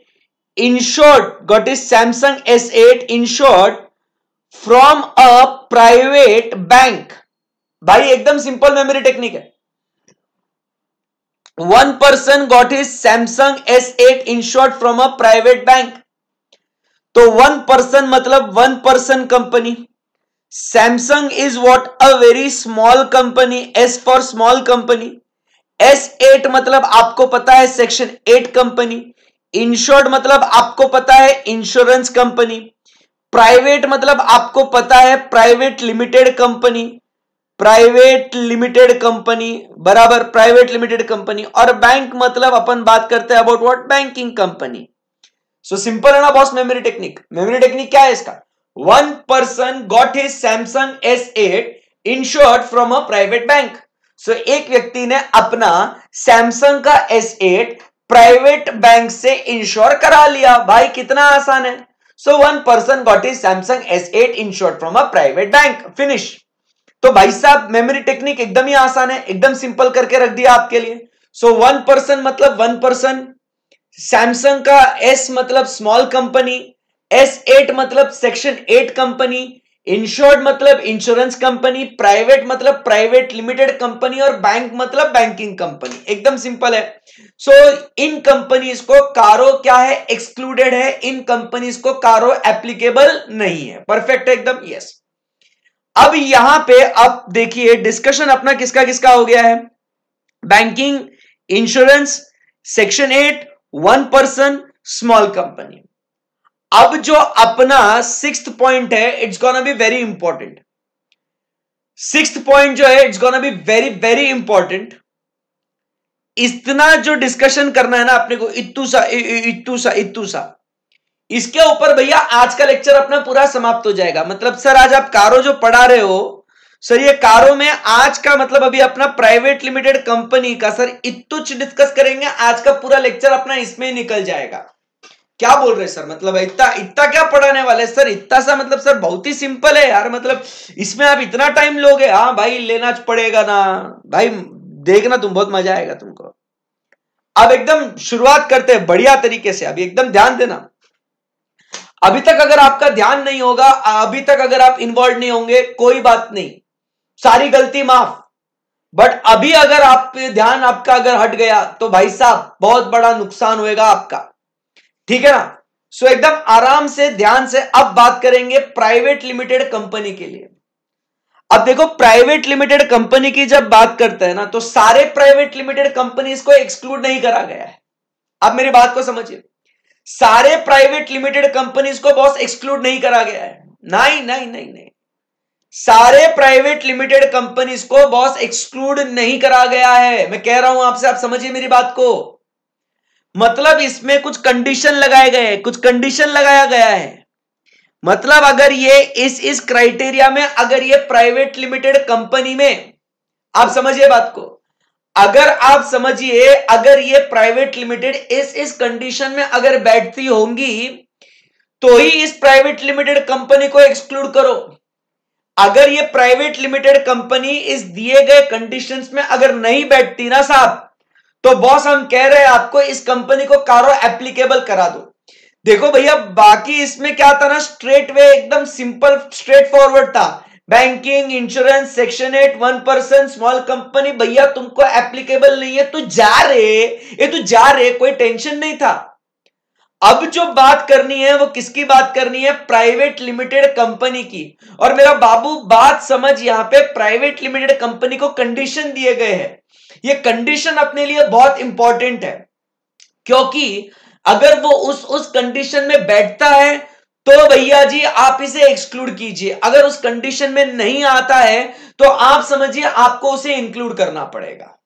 insured, got is Samsung S8 insured from a private bank. भाई एकदम सिंपल मेमोरी टेक्निक है। 1 person got is Samsung S8 insured from a private bank. तो 1 person मतलब 1 person company. Samsung is what? A very small company, S for small company. S8 मतलब आपको पता है section 8 company. Insured मतलब आपको पता है इंश्योरेंस कंपनी। प्राइवेट मतलब आपको पता है private limited company, private limited company बराबर प्राइवेट लिमिटेड कंपनी। और बैंक मतलब अपन बात करते हैं about what? Banking company. So simple है ना boss memory technique? Memory technique क्या है इसका? 1 person got his Samsung S8 insured from a private bank. So एक व्यक्ति ने अपना सैमसंग का S8 प्राइवेट बैंक से इंश्योर करा लिया। भाई कितना आसान है। सो 1 person got his Samsung S8 insured from a private bank, finish. तो भाई साहब मेमोरी टेक्निक एकदम ही आसान है, एकदम सिंपल करके रख दिया आपके लिए। सो 1 पर्सन मतलब 1 पर्सन, सैमसंग का S मतलब स्मॉल कंपनी, S8 मतलब सेक्शन 8 कंपनी, इंश्योर्ड मतलब इंश्योरेंस कंपनी, प्राइवेट मतलब प्राइवेट लिमिटेड कंपनी, और बैंक मतलब बैंकिंग कंपनी। एकदम सिंपल है। सो इन कंपनीज को कारो क्या है? एक्सक्लूडेड है। इन कंपनीज को कारो एप्लीकेबल नहीं है। परफेक्ट है एकदम, यस। अब यहां पे अब देखिए डिस्कशन अपना किसका किसका हो गया है? Banking, insurance, section 8, 1 person, small company. अब जो अपना 6th पॉइंट है, it's gonna be very important. 6th point जो है, it's gonna be very very important. इतना जो डिस्कशन करना है ना अपने को, इत्तू सा, इसके ऊपर भैया आज का लेक्चर अपना पूरा समाप्त हो जाएगा। मतलब सर आज आप कारो जो पढ़ा रहे हो सर, ये कारो में आज का मतलब अभी अपना प्राइवेट लिमिटेड कंपनी का सर इत्तुच डिस्कस करेंगे। आज का पूरा लेक्चर अपना इसमें ही निकल जाएगा। क्या बोल रहे सर? मतलब इतना क्या पढ़ाने वाले सर? इतना सा मतलब सर बहुत ही सिंपल है यार। मतलब इसमें आप इतना टाइम लोगे? हाँ भाई लेना पड़ेगा ना भाई, देखना तुम, बहुत मजा आएगा तुमको। अब एकदम शुरुआत करते हैं बढ़िया तरीके से। अभी एकदम ध्यान देना। अभी तक अगर आपका ध्यान नहीं होगा, अभी तक अगर आप इन्वॉल्व नहीं होंगे, कोई बात नहीं, सारी गलती माफ। बट अभी अगर आप ध्यान आपका अगर हट गया तो भाई साहब बहुत बड़ा नुकसान होएगा आपका। ठीक है ना? सो एकदम आराम से ध्यान से अब बात करेंगे प्राइवेट लिमिटेड कंपनी के लिए। अब देखो प्राइवेट लिमिटेड कंपनी की जब बात करते हैं ना, तो सारे प्राइवेट लिमिटेड कंपनीज को एक्सक्लूड नहीं करा गया है। अब मेरी बात को समझिए, सारे प्राइवेट लिमिटेड कंपनीज को बॉस एक्सक्लूड नहीं करा गया है। नहीं नहीं नहीं नहीं, सारे प्राइवेट लिमिटेड कंपनीज को बॉस एक्सक्लूड नहीं करा गया है। मैं कह रहा हूं आपसे, आप समझिए मेरी बात को। मतलब इसमें कुछ कंडीशन लगाए गए हैं, कुछ कंडीशन लगाया गया है। मतलब अगर ये इस क्राइटेरिया में, अगर ये प्राइवेट लिमिटेड कंपनी में, आप समझिए बात को, अगर आप समझिए अगर ये प्राइवेट लिमिटेड इस कंडीशन में अगर बैठती होंगी तो ही इस प्राइवेट लिमिटेड कंपनी को एक्सक्लूड करो। अगर ये प्राइवेट लिमिटेड कंपनी इस दिए गए कंडीशंस में अगर नहीं बैठती ना साहब, तो बॉस हम कह रहे हैं आपको इस कंपनी को कारो एप्लीकेबल करा दो। देखो भैया बाकी इसमें क्या था ना, स्ट्रेट वे एकदम सिंपल स्ट्रेट फॉरवर्ड था। Banking, insurance, section 8, 1% small company, भैया तुमको एप्लीकेबल नहीं है तो जा रहे, कोई टेंशन नहीं था। अब जो बात करनी है वो किसकी बात करनी है, प्राइवेट लिमिटेड कंपनी की। और मेरा बाबू बात समझ, यहां पे प्राइवेट लिमिटेड कंपनी को कंडीशन दिए गए हैं। ये कंडीशन अपने लिए बहुत इंपॉर्टेंट है, क्योंकि अगर वो उस कंडीशन में बैठता है तो भैया जी आप इसे एक्सक्लूड कीजिए, अगर उस कंडीशन में नहीं आता है तो आप समझिए आपको उसे इंक्लूड करना पड़ेगा।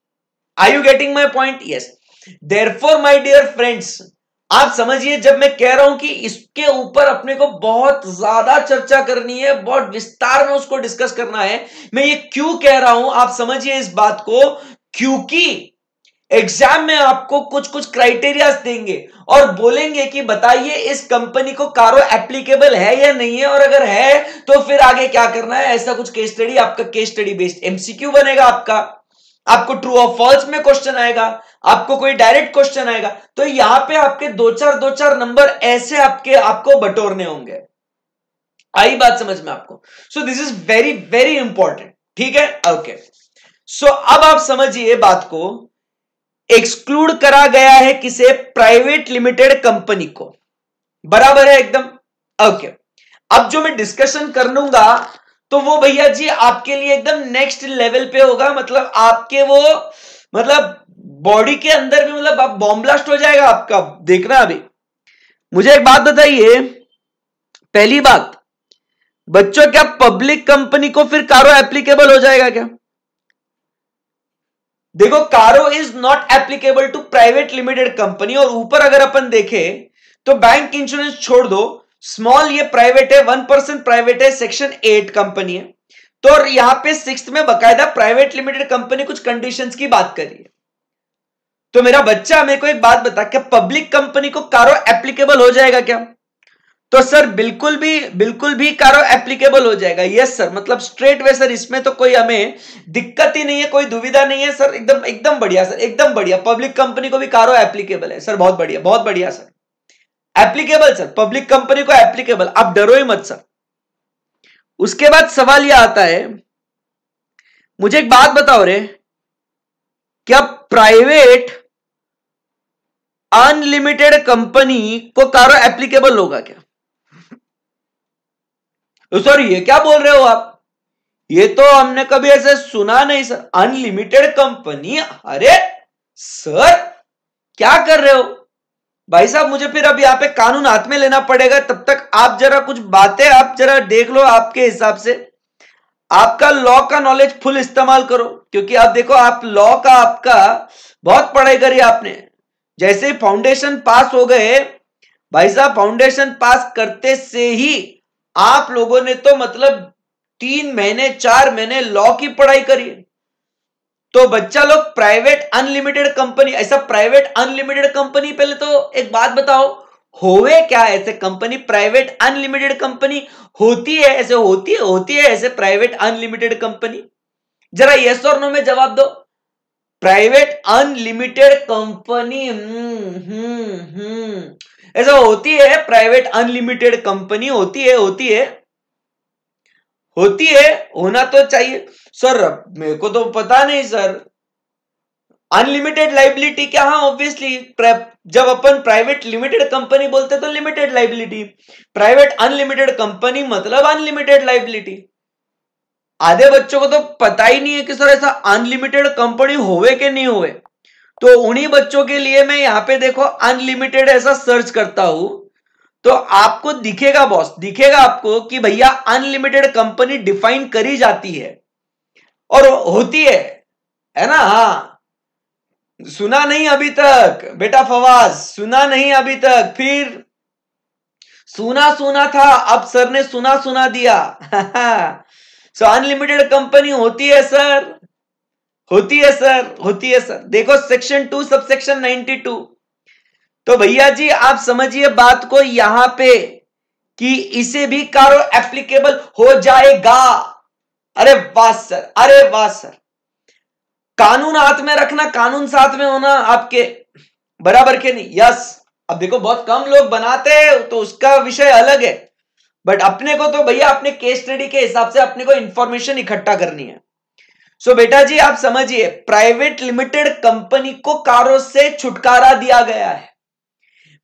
Are you getting my point? Yes. Therefore my dear friends, आप समझिए जब मैं कह रहा हूं कि इसके ऊपर अपने को बहुत ज्यादा चर्चा करनी है, बहुत विस्तार में उसको डिस्कस करना है, मैं ये क्यों कह रहा हूं आप समझिए इस बात को, क्योंकि एग्जाम में आपको कुछ कुछ क्राइटेरिया देंगे और बोलेंगे कि बताइए इस कंपनी को कारो एप्लीकेबल है या नहीं है, और अगर है तो फिर आगे क्या करना है, ऐसा कुछ केस स्टडी, आपका केस स्टडी बेस्ड एमसीक्यू बनेगा आपको ट्रू और फॉल्स में क्वेश्चन आएगा, आपको कोई डायरेक्ट क्वेश्चन आएगा। तो यहां पे आपके दो चार नंबर ऐसे आपको बटोरने होंगे। आई बात समझ में आपको? So this is very very important, ठीक है? ओके, सो अब आप समझिए बात को, एक्सक्लूड करा गया है किसे, प्राइवेट लिमिटेड कंपनी को, बराबर है एकदम? ओके, अब जो मैं डिस्कशन कर लूंगा तो वो भैया जी आपके लिए एकदम नेक्स्ट लेवल पे होगा, मतलब आपके वो मतलब बॉडी के अंदर भी मतलब आप बॉम्ब ब्लास्ट हो जाएगा आपका, देखना। अभी मुझे एक बात बताइए, पहली बात बच्चों, क्या पब्लिक कंपनी को फिर कारो एप्लीकेबल हो जाएगा क्या? देखो CARO is not applicable to private limited company, और ऊपर अगर अपन देखें तो बैंक इंश्योरेंस छोड़ दो, स्मॉल ये प्राइवेट है, 1% प्राइवेट है, सेक्शन 8 कंपनी है। तो यहां पे 6th में बकायदा प्राइवेट लिमिटेड कंपनी कुछ कंडीशंस की बात करी है। तो मेरा बच्चा मेरे को एक बात बता, क्या पब्लिक कंपनी को कारो एप्लीकेबल हो जाएगा क्या? तो सर बिल्कुल भी कारो एप्लीकेबल हो जाएगा। यस सर, मतलब स्ट्रेट वे सर, इसमें तो कोई हमें दिक्कत ही नहीं है, कोई दुविधा नहीं है सर, एकदम बढ़िया सर, एकदम बढ़िया। पब्लिक कंपनी को भी कारो एप्लीकेबल है सर, बहुत बढ़िया sir, applicable sir, public company को एप्लीकेबल, आप डरो ही मत सर। उसके बाद सवाल यह आता है, मुझे एक बात बताओ रे, क्या प्राइवेट अनलिमिटेड कंपनी को कारो एप्लीकेबल होगा क्या? तो सर ये क्या बोल रहे हो आप, ये तो हमने कभी ऐसे सुना नहीं सर, अनलिमिटेड कंपनी, अरे सर क्या कर रहे हो भाई साहब? मुझे फिर अब यहां पे कानून हाथ में लेना पड़ेगा, तब तक आप जरा कुछ बातें आप जरा देख लो, आपके हिसाब से आपका लॉ का नॉलेज फुल इस्तेमाल करो, क्योंकि आप देखो आप लॉ का आपका बहुत पढ़ाई करी आपने, जैसे ही फाउंडेशन पास हो गए भाई साहब, फाउंडेशन पास करते से ही आप लोगों ने तो मतलब 3 महीने 4 महीने लॉ की पढ़ाई करी। तो बच्चा लोग प्राइवेट अनलिमिटेड कंपनी, ऐसा प्राइवेट अनलिमिटेड कंपनी, पहले तो एक बात बताओ होवे क्या ऐसे कंपनी, प्राइवेट अनलिमिटेड कंपनी होती है ऐसे, होती है ऐसे प्राइवेट अनलिमिटेड कंपनी? जरा यस और नो में जवाब दो। प्राइवेट अनलिमिटेड कंपनी ऐसा होती है, प्राइवेट अनलिमिटेड कंपनी होती है, होना तो चाहिए सर, मेरे को तो पता नहीं सर। अनलिमिटेड लाइबिलिटी क्या? हाँ ऑब्वियसली, जब अपन प्राइवेट लिमिटेड कंपनी बोलते तो limited liability, private unlimited company मतलब अनलिमिटेड लाइबिलिटी। आधे बच्चों को तो पता ही नहीं है कि सर ऐसा अनलिमिटेड कंपनी होवे कि नहीं होवे, तो उन्हीं बच्चों के लिए मैं यहां पे देखो अनलिमिटेड ऐसा सर्च करता हूं, तो आपको दिखेगा बॉस, दिखेगा आपको कि भैया अनलिमिटेड कंपनी डिफाइन करी जाती है और होती है ना? हाँ, सुना नहीं अभी तक बेटा फवाज, सुना नहीं अभी तक, फिर सुना था, अब सर ने सुना दिया। सो अनलिमिटेड कंपनी होती है सर, होती है सर। देखो सेक्शन 2 सबसेक्शन 92। तो भैया जी आप समझिए बात को यहां पे कि इसे भी कारो एप्लीकेबल हो जाएगा। अरे वाह सर, अरे वाह सर। कानून हाथ में रखना, कानून साथ में होना आपके, बराबर के नहीं? यस। अब देखो बहुत कम लोग बनाते हैं तो उसका विषय अलग है, बट अपने को तो भैया अपने केस स्टडी के हिसाब से अपने को इंफॉर्मेशन इकट्ठा करनी है। सो बेटा जी आप समझिए, प्राइवेट लिमिटेड कंपनी को कारों से छुटकारा दिया गया है।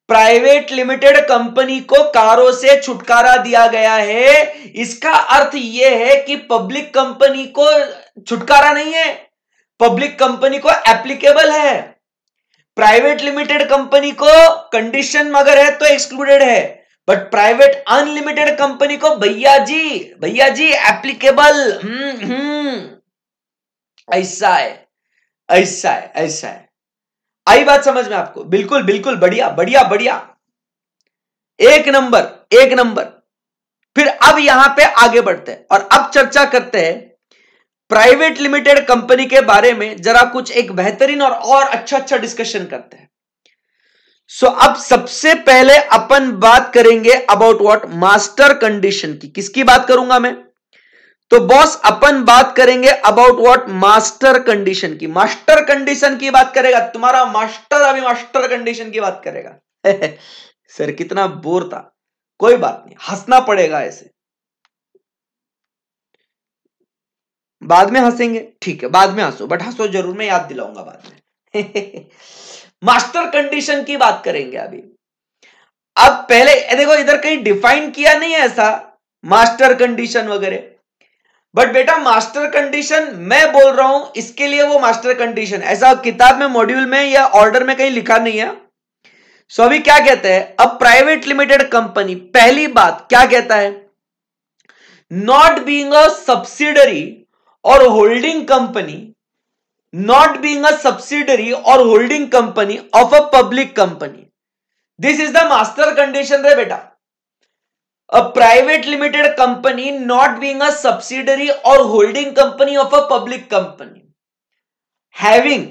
प्राइवेट लिमिटेड कंपनी को कारों से छुटकारा दिया गया है। इसका अर्थ यह है कि पब्लिक कंपनी को छुटकारा नहीं है, पब्लिक कंपनी को एप्लीकेबल है। प्राइवेट लिमिटेड कंपनी को कंडीशन अगर है तो एक्सक्लूडेड है, बट प्राइवेट अनलिमिटेड कंपनी को भैया जी एप्लीकेबल। ऐसा है, ऐसा है, ऐसा है। आई बात समझ में आपको? बिल्कुल बिल्कुल, बढ़िया बढ़िया बढ़िया, एक नंबर एक नंबर। फिर अब यहां पे आगे बढ़ते हैं और अब चर्चा करते हैं प्राइवेट लिमिटेड कंपनी के बारे में। जरा कुछ एक बेहतरीन और अच्छा डिस्कशन करते हैं। सो अब सबसे पहले अपन बात करेंगे अबाउट व्हाट, मास्टर कंडीशन की। किसकी बात करूंगा मैं? तो बॉस अपन बात करेंगे अबाउट व्हाट, मास्टर कंडीशन की। मास्टर कंडीशन की बात करेगा तुम्हारा मास्टर, अभी मास्टर कंडीशन की बात करेगा। सर कितना बोर था, कोई बात नहीं, हंसना पड़ेगा ऐसे, बाद में हंसेंगे, ठीक है बाद में हंसो, बट हंसो जरूर, मैं याद दिलाऊंगा बाद में। मास्टर कंडीशन की बात करेंगे अभी। अब पहले देखो इधर कहीं डिफाइन किया नहीं है ऐसा मास्टर कंडीशन वगैरह, बट बेटा मास्टर कंडीशन मैं बोल रहा हूं, इसके लिए वो मास्टर कंडीशन ऐसा किताब में, मॉड्यूल में या ऑर्डर में कहीं लिखा नहीं है। सो अभी क्या कहते हैं, अब प्राइवेट लिमिटेड कंपनी, पहली बात क्या कहता है, not being a subsidiary or holding company, not being a subsidiary or holding company of a public company, this is the master condition रे बेटा। A private limited company not being a subsidiary or holding company of a public company, having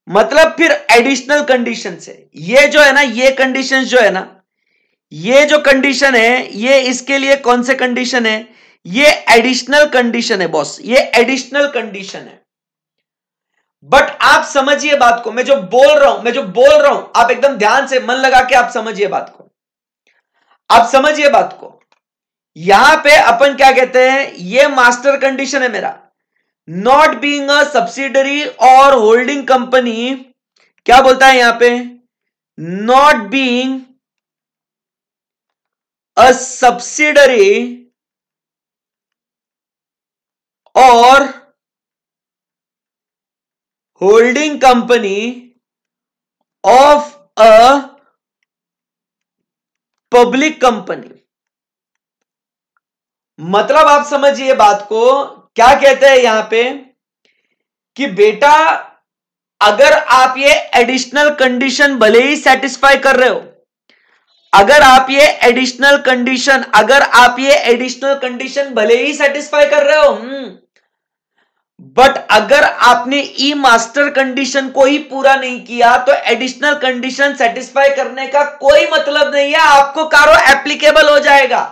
मतलब फिर additional condition है। ये जो है ना, ये कंडीशन जो है ना, ये जो कंडीशन है, ये इसके लिए कौन से कंडीशन है, ये एडिशनल कंडीशन है बॉस, ये एडिशनल कंडीशन है। बट आप समझिए बात को, मैं जो बोल रहा हूं आप एकदम ध्यान से मन लगा के आप समझिए बात को, आप समझिए बात को। यहां पे अपन क्या कहते हैं, ये मास्टर कंडीशन है मेरा, not being a subsidiary or holding company, क्या बोलता है यहां पे, not being a subsidiary or holding company of a public company. मतलब आप समझिए बात को, क्या कहते हैं यहां पे कि बेटा अगर आप ये एडिशनल कंडीशन भले ही सेटिस्फाई कर रहे हो, अगर आप ये एडिशनल कंडीशन भले ही सेटिस्फाई कर रहे हो, बट अगर आपने ई मास्टर कंडीशन को ही पूरा नहीं किया तो एडिशनल कंडीशन सेटिस्फाई करने का कोई मतलब नहीं है, आपको कारो एप्लीकेबल हो जाएगा।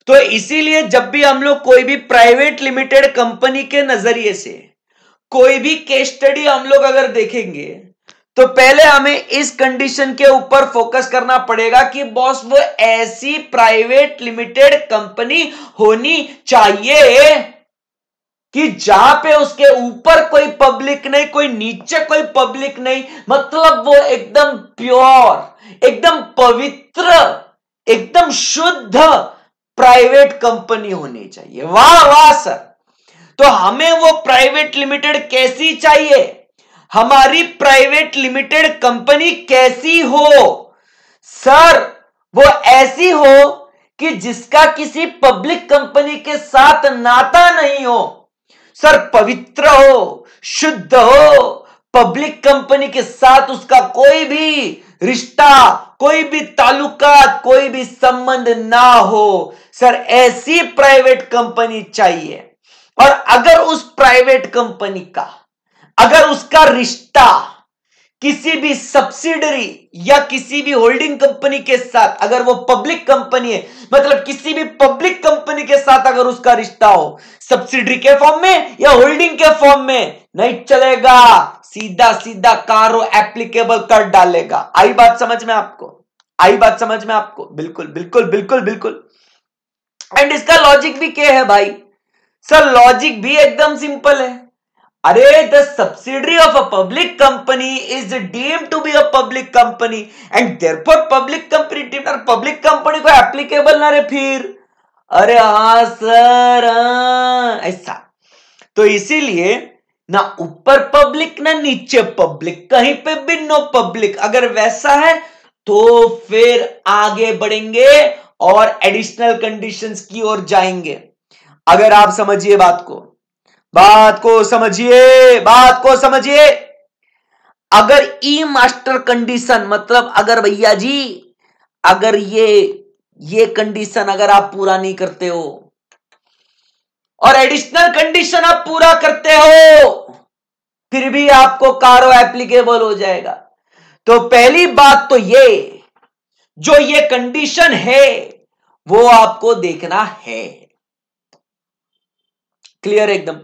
तो इसीलिए जब भी हम लोग कोई भी प्राइवेट लिमिटेड कंपनी के नजरिए से कोई भी केस स्टडी हम लोग अगर देखेंगे तो पहले हमें इस कंडीशन के ऊपर फोकस करना पड़ेगा कि बॉस वो ऐसी प्राइवेट लिमिटेड कंपनी होनी चाहिए कि जहां पे उसके ऊपर कोई पब्लिक नहीं, कोई नीचे कोई पब्लिक नहीं, मतलब वो एकदम प्योर, एकदम पवित्र, एकदम शुद्ध प्राइवेट कंपनी होनी चाहिए। वाह वाह सर, तो हमें वो प्राइवेट लिमिटेड कैसी चाहिए, हमारी प्राइवेट लिमिटेड कंपनी कैसी हो सर, वो ऐसी हो कि जिसका किसी पब्लिक कंपनी के साथ नाता नहीं हो सर, पवित्र हो, शुद्ध हो, पब्लिक कंपनी के साथ उसका कोई भी रिश्ता, कोई भी ताल्लुकात, कोई भी संबंध ना हो सर, ऐसी प्राइवेट कंपनी चाहिए। और अगर उस प्राइवेट कंपनी का, अगर उसका रिश्ता किसी भी सब्सिडरी या किसी भी होल्डिंग कंपनी के साथ, अगर वो पब्लिक कंपनी है, मतलब किसी भी पब्लिक कंपनी कंपनी के साथ अगर उसका रिश्ता हो, सब्सिडरी के फॉर्म में या होल्डिंग के फॉर्म में, नहीं चलेगा, सीधा सीधा कारो एप्लीकेबल कर डालेगा। आई बात समझ में आपको? आई बात समझ में आपको? बिल्कुल बिल्कुल बिल्कुल बिल्कुल। एंड इसका लॉजिक भी क्या है भाई? सर लॉजिक भी एकदम सिंपल है। अरे the subsidiary of a public company is deemed to be a public company and therefore public company deemed, public company को एप्लीकेबल ना रे फिर। अरे हाँ सर, ऐसा तो इसीलिए ना ऊपर पब्लिक ना नीचे पब्लिक, कहीं पे भी नो पब्लिक। अगर वैसा है तो फिर आगे बढ़ेंगे और एडिशनल कंडीशंस की ओर जाएंगे। अगर आप समझिए बात को समझिए, बात को समझिए। अगर ई मास्टर कंडीशन मतलब अगर भैया जी अगर ये कंडीशन अगर आप पूरा नहीं करते हो और एडिशनल कंडीशन आप पूरा करते हो, फिर भी आपको कारो एप्लीकेबल हो जाएगा। तो पहली बात तो ये जो ये कंडीशन है वो आपको देखना है। क्लियर एकदम?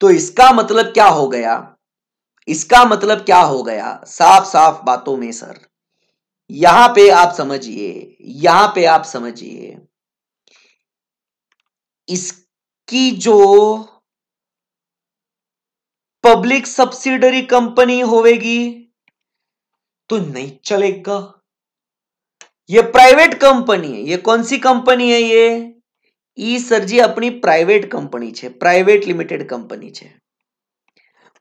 तो इसका मतलब क्या हो गया? इसका मतलब क्या हो गया साफ साफ बातों में सर, यहां पे आप समझिए, इसकी जो पब्लिक सब्सिडरी कंपनी होगी तो नहीं चलेगा। ये प्राइवेट कंपनी है। ये कौन सी कंपनी है? ये ई सर जी अपनी प्राइवेट कंपनी छे, प्राइवेट लिमिटेड कंपनी छे,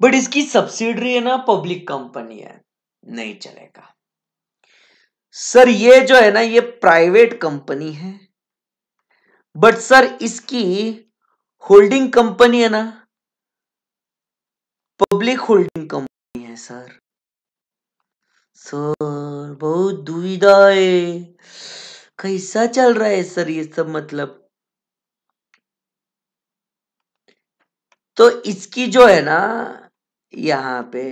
बट इसकी सब्सिडरी है ना पब्लिक कंपनी है, नहीं चलेगा। सर ये जो है ना ये प्राइवेट कंपनी है, बट सर इसकी होल्डिंग कंपनी है ना पब्लिक होल्डिंग कंपनी है सर। सर बहुत दुविधा है, कैसा चल रहा है सर ये सब? मतलब तो इसकी जो है ना यहां पे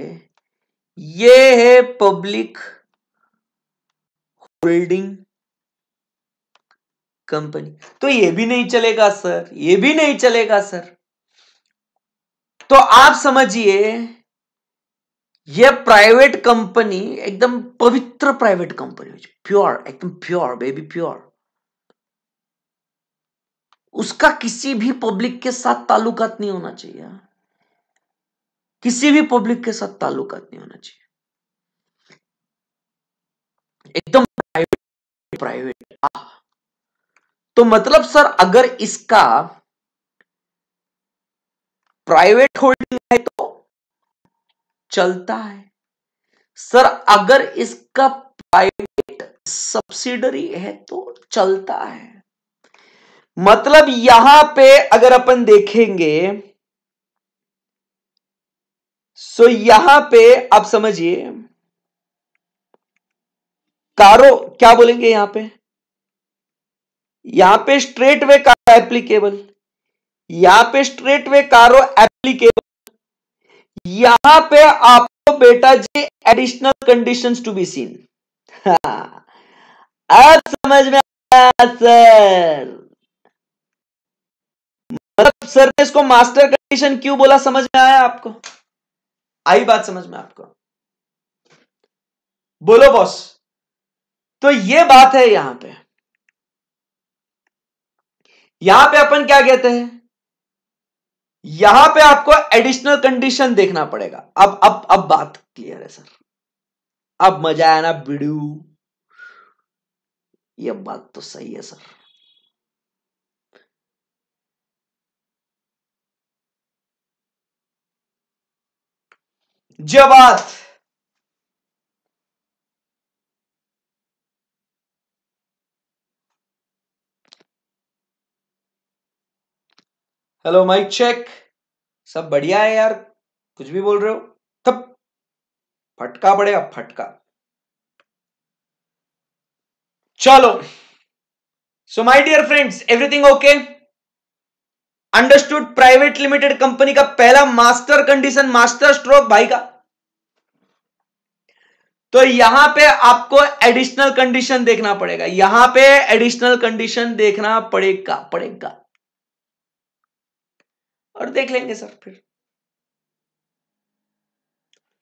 ये है पब्लिक होल्डिंग कंपनी, तो ये भी नहीं चलेगा सर, ये भी नहीं चलेगा सर। तो आप समझिए ये प्राइवेट कंपनी एकदम पवित्र प्राइवेट कंपनी, प्योर, एकदम प्योर बेबी, प्योर। उसका किसी भी पब्लिक के साथ ताल्लुकात नहीं होना चाहिए, किसी भी पब्लिक के साथ ताल्लुकात नहीं होना चाहिए, एकदम प्राइवेट प्राइवेट। तो मतलब सर अगर इसका प्राइवेट होल्डिंग है तो चलता है सर, अगर इसका प्राइवेट सब्सिडरी है तो चलता है। मतलब यहां पे अगर अपन देखेंगे सो यहां पे आप समझिए कारो क्या बोलेंगे यहां पे स्ट्रेट वे कारो एप्लीकेबल, यहां पे स्ट्रेट वे कारो एप्लीकेबल, यहां पे आपको बेटा जी additional conditions to be seen. अब समझ में आया सर? मतलब सर ने इसको मास्टर कंडीशन क्यों बोला, समझ में आया आपको? आई बात समझ में आपको? बोलो बॉस। तो ये बात है यहां पे अपन क्या कहते हैं, यहां पे आपको एडिशनल कंडीशन देखना पड़ेगा। अब बात क्लियर है सर, अब मजा आया ना वीडियो? ये बात तो सही है सर। जो बात हेलो माइक चेक, सब बढ़िया है यार? कुछ भी बोल रहे हो तब फटका पड़ेगा, फटका। चलो, so my dear friends, everything okay? Understood? Private limited company का पहला मास्टर कंडीशन, मास्टर स्ट्रोक भाई का। तो यहां पे आपको एडिशनल कंडीशन देखना पड़ेगा, यहां पे एडिशनल कंडीशन देखना पड़ेगा। और देख लेंगे सर फिर।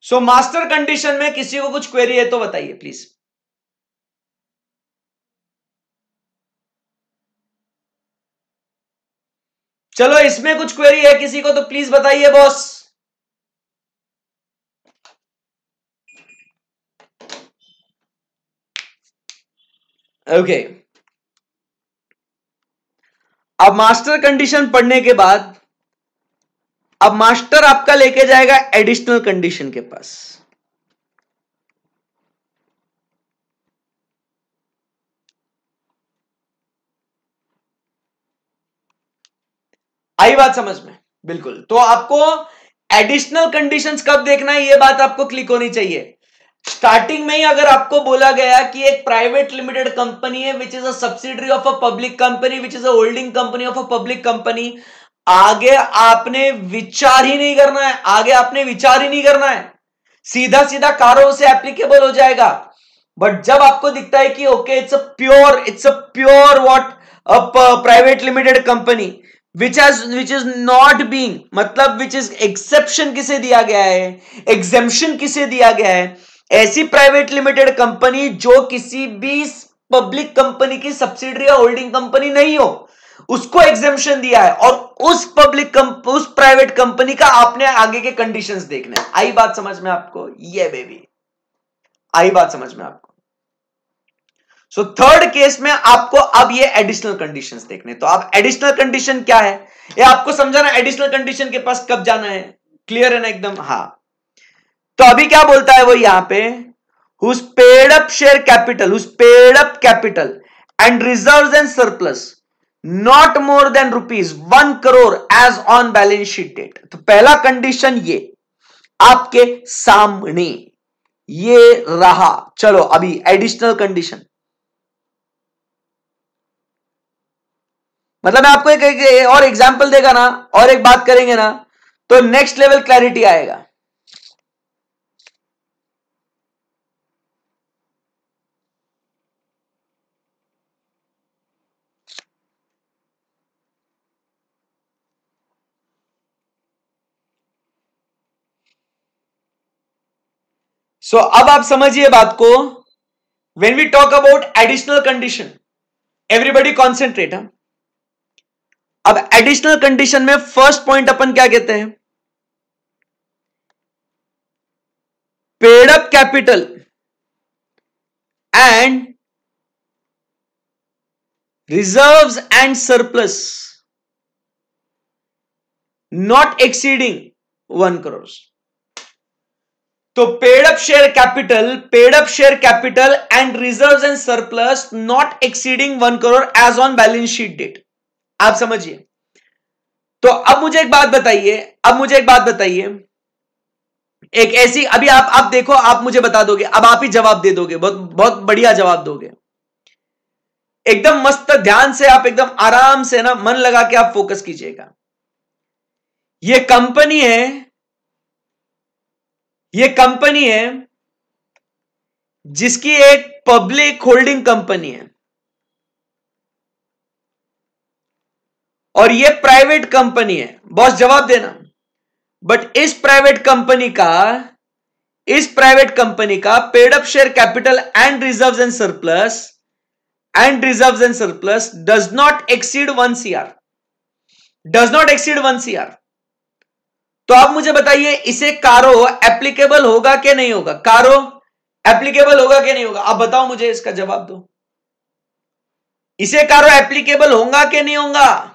सो मास्टर कंडीशन में किसी को कुछ क्वेरी है तो बताइए प्लीज। चलो इसमें कुछ क्वेरी है किसी को तो प्लीज बताइए बॉस। ओके अब मास्टर कंडीशन पढ़ने के बाद अब मास्टर आपका लेके जाएगा एडिशनल कंडीशन के पास। आई बात समझ में? बिल्कुल। तो आपको एडिशनल कंडीशंस कब देखना है ये बात आपको क्लिक होनी चाहिए। स्टार्टिंग में ही अगर आपको बोला गया कि एक प्राइवेट लिमिटेड कंपनी है which is a subsidiary of a public company which is a holding company of a public company, आगे आपने विचार ही नहीं करना है, आगे आपने विचार ही नहीं करना है, सीधा सीधा कारों से एप्लीकेबल हो जाएगा। बट जब आपको दिखता है कि okay it's a pure what private limited company which is not being, मतलब विच इज एक्सेप्शन किसे दिया गया है, एग्जेम्पशन किसे दिया गया है, ऐसी प्राइवेट लिमिटेड कंपनी जो किसी भी पब्लिक कंपनी की सब्सिडरी या होल्डिंग कंपनी नहीं हो उसको एग्जेम्पशन दिया है, और उस प्राइवेट कंपनी का आपने आगे के कंडीशंस देखने। आई बात समझ में आपको? ये बेबी आई बात समझ में आपको? सो थर्ड केस में आपको अब ये एडिशनल कंडीशंस देखने। तो अब एडिशनल कंडीशन क्या है ये आपको समझाना, एडिशनल कंडीशन के पास कब जाना है, क्लियर है ना एकदम? हाँ। तो अभी क्या बोलता है वो यहां पे, who's paid up share capital, who's paid up capital and reserves and surplus not more than rupees 1 crore as on balance sheet date। तो पहला कंडीशन ये आपके सामने ये रहा। चलो अभी एडिशनल कंडीशन, मतलब मैं आपको एक और एग्जांपल देगा ना और एक बात करेंगे ना तो नेक्स्ट लेवल क्लैरिटी आएगा। सो अब आप समझिए बात को। When we talk about additional condition, everybody concentrate. अब एडिशनल कंडीशन में फर्स्ट पॉइंट अपन क्या कहते हैं, paid up capital and reserves and surplus not exceeding 1 crore. तो paid up share capital and reserves and surplus not exceeding 1 crore as on balance sheet date. आप समझिए। तो अब मुझे एक बात बताइए, एक ऐसी, अभी आप देखो, आप मुझे बता दोगे, अब आप ही जवाब दे दोगे, बहुत बहुत बढ़िया जवाब दोगे, एकदम मस्त ध्यान से, आप एकदम आराम से ना मन लगा के आप फोकस कीजिएगा। ये कंपनी है जिसकी एक पब्लिक होल्डिंग कंपनी है और ये प्राइवेट कंपनी है। बॉस जवाब देना। बट इस प्राइवेट कंपनी का paid up share capital and reserves and surplus does not exceed 1 CR। तो आप मुझे बताइए इसे कारो एप्लीकेबल होगा कि नहीं होगा? कारो एप्लीकेबल होगा कि नहीं होगा? आप बताओ मुझे, इसका जवाब दो। इसे कारो एप्लीकेबल होगा कि नहीं होगा?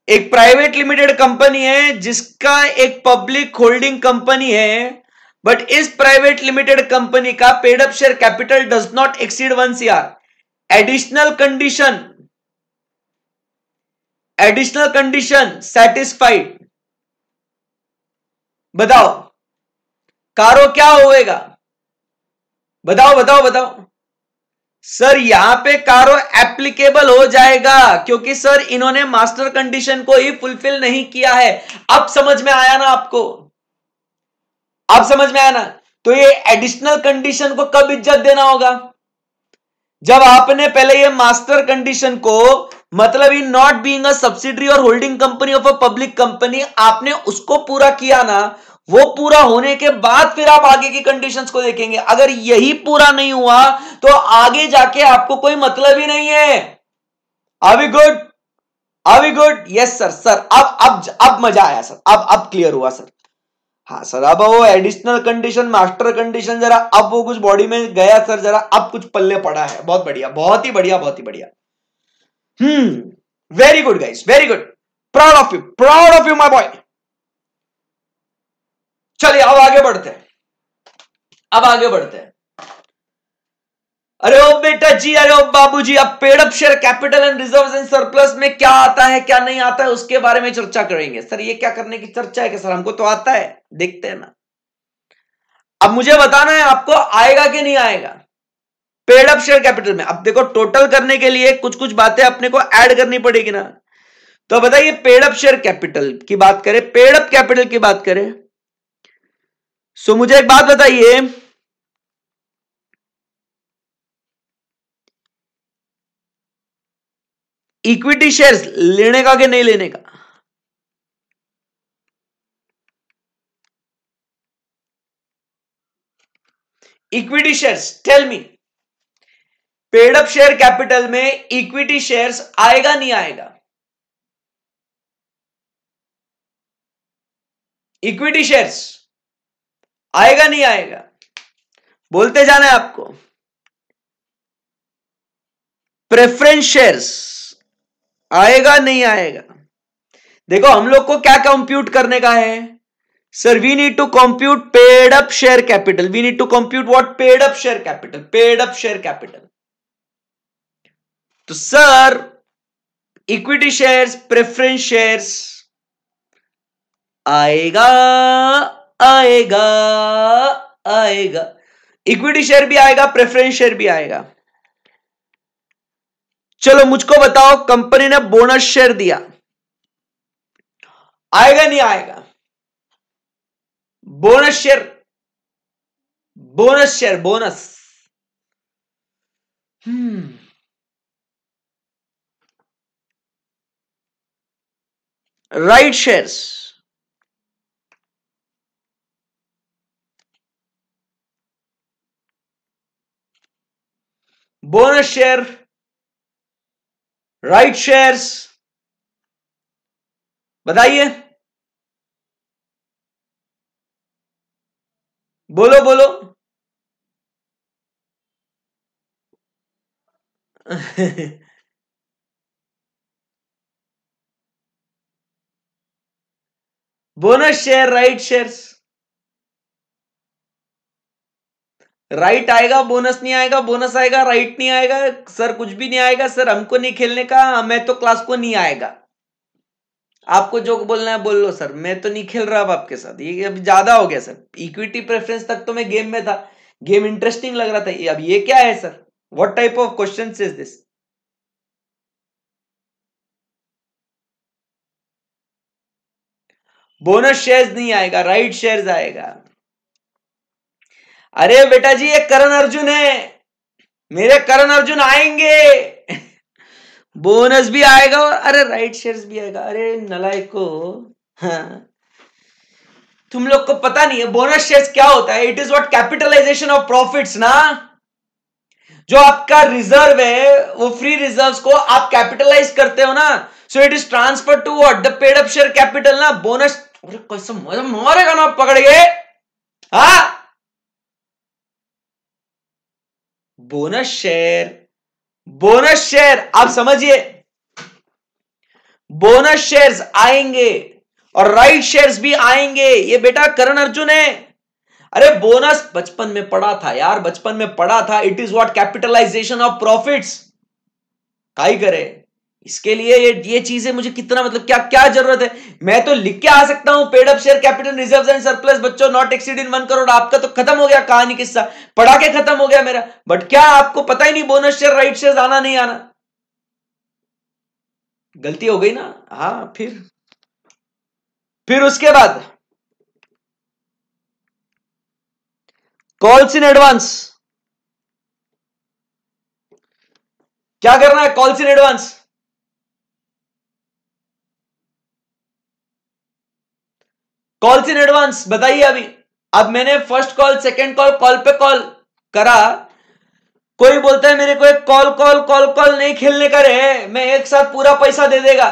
एक प्राइवेट लिमिटेड कंपनी है जिसका एक पब्लिक होल्डिंग कंपनी है, बट इस प्राइवेट लिमिटेड कंपनी का paid up share capital does not exceed 1 CR। Additional condition satisfied. बताओ कारो क्या होएगा? बताओ। सर यहां पे कारो एप्लीकेबल हो जाएगा क्योंकि सर इन्होंने मास्टर कंडीशन को ही फुलफिल नहीं किया है। अब समझ में आया ना आपको? अब समझ में आया ना? तो ये एडिशनल कंडीशन को कब इज्जत देना होगा? जब आपने पहले ये मास्टर कंडीशन को मतलब in not being a subsidiary or holding company of a public company, आपने उसको पूरा किया ना, वो पूरा होने के बाद फिर आप आगे की कंडीशंस को देखेंगे। अगर यही पूरा नहीं हुआ तो आगे जाके आपको कोई मतलब ही नहीं है। Are we good? Are we good? Yes sir. Sir अब मजा आया सर, अब क्लियर हुआ सर। हाँ सर, अब वो एडिशनल कंडीशन, मास्टर कंडीशन, जरा अब वो कुछ बॉडी में गया सर, जरा अब कुछ पल्ले पड़ा है। बहुत बढ़िया, बहुत ही बढ़िया, बहुत ही बढ़िया। Very good guys, very good. Proud of you, proud of you my boy. चलिए अब आगे बढ़ते हैं, अब आगे बढ़ते हैं। अरे ओ बेटा जी, अरे ओ बाबू जी, अब paid up share capital and reserves and surplus में क्या आता है क्या नहीं आता है उसके बारे में चर्चा करेंगे। सर ये क्या करने की चर्चा है कि सर हमको तो आता है, देखते हैं ना। अब मुझे बताना है आपको आएगा कि नहीं आएगा पेड अप शेयर कैपिटल में। अब देखो, टोटल करने के लिए कुछ कुछ बातें अपने को ऐड करनी पड़ेगी ना। तो बताइए, पेड अप शेयर कैपिटल की बात करें, पेड अप कैपिटल की बात करें, सो मुझे एक बात बताइए, इक्विटी शेयर्स लेने का कि नहीं लेने का? Equity shares, tell me, paid up share capital में इक्विटी शेयर्स आएगा नहीं आएगा? इक्विटी शेयर्स आएगा नहीं आएगा? बोलते जाना है आपको। प्रेफरेंस शेयर्स आएगा नहीं आएगा? देखो, हम लोग को क्या कंप्यूट करने का है sir? We need to compute paid up share capital. We need to compute what? Paid up share capital, paid up share capital. तो sir equity shares, preference shares आएगा, आएगा, आएगा। इक्विटी शेयर भी आएगा, प्रेफरेंस शेयर भी आएगा। चलो मुझको बताओ, कंपनी ने बोनस शेयर दिया, आएगा नहीं आएगा? Bonus share, bonus share, bonus. Right shares, bonus share, right shares, बताइए, बोलो बोलो। Bonus share, right shares. Right आएगा, बोनस नहीं आएगा, बोनस आएगा, राइट नहीं आएगा। सर कुछ भी नहीं आएगा सर, हमको नहीं खेलने का, मैं तो क्लास को नहीं आएगा। आपको जो बोलना है बोल लो सर, मैं तो नहीं खेल रहा अब आपके साथ, ये अब ज्यादा हो गया सर। इक्विटी प्रेफरेंस तक तो मैं गेम में था, गेम इंटरेस्टिंग लग रहा था, अब ये क्या है sir? What type of question is this? Bonus shares नहीं आएगा, राइट शेयर्स आएगा। अरे बेटा जी, ये करण अर्जुन है, मेरे करण अर्जुन आएंगे। बोनस भी आएगा और अरे राइट शेयर्स भी आएगा। अरे नलायको, हाँ, तुम लोग को पता नहीं है बोनस शेयर्स क्या होता है? It is what? Capitalisation of profits ना। जो आपका रिजर्व है, वो फ्री रिजर्व्स को आप कैपिटलाइज करते हो ना, so it is transfer to what? The paid up share capital ना। बोनस, अरे कैसे मारेगा ना पकड़ के, हाँ। बोनस शेयर, बोनस शेयर आप समझिए, बोनस शेयर्स आएंगे और राइट शेयर्स भी आएंगे। ये बेटा करण अर्जुन है। अरे बोनस बचपन में पढ़ा था यार, बचपन में पढ़ा था। It is what? Capitalisation of profits. काई करे इसके लिए ये चीजें मुझे कितना, मतलब क्या क्या जरूरत है? मैं तो लिख के आ सकता हूं, paid up share capital, reserves and surplus बच्चों नॉट एक्सीड इन 1 करोड़। आपका तो खत्म हो गया कहानी, किस्सा पढ़ा के खत्म हो गया मेरा। बट क्या आपको पता ही नहीं बोनस शेयर, राइट शेयर आना नहीं आना? गलती हो गई ना। हाँ, फिर उसके बाद कॉल्स इन एडवांस। क्या करना है? Calls in advance. Calls in advance बताइए अभी। अब मैंने first call, second call, call पे कॉल करा, कोई बोलता है मेरे को एक कॉल कॉल कॉल कॉल नहीं खेलने का रे, मैं एक साथ पूरा पैसा दे देगा।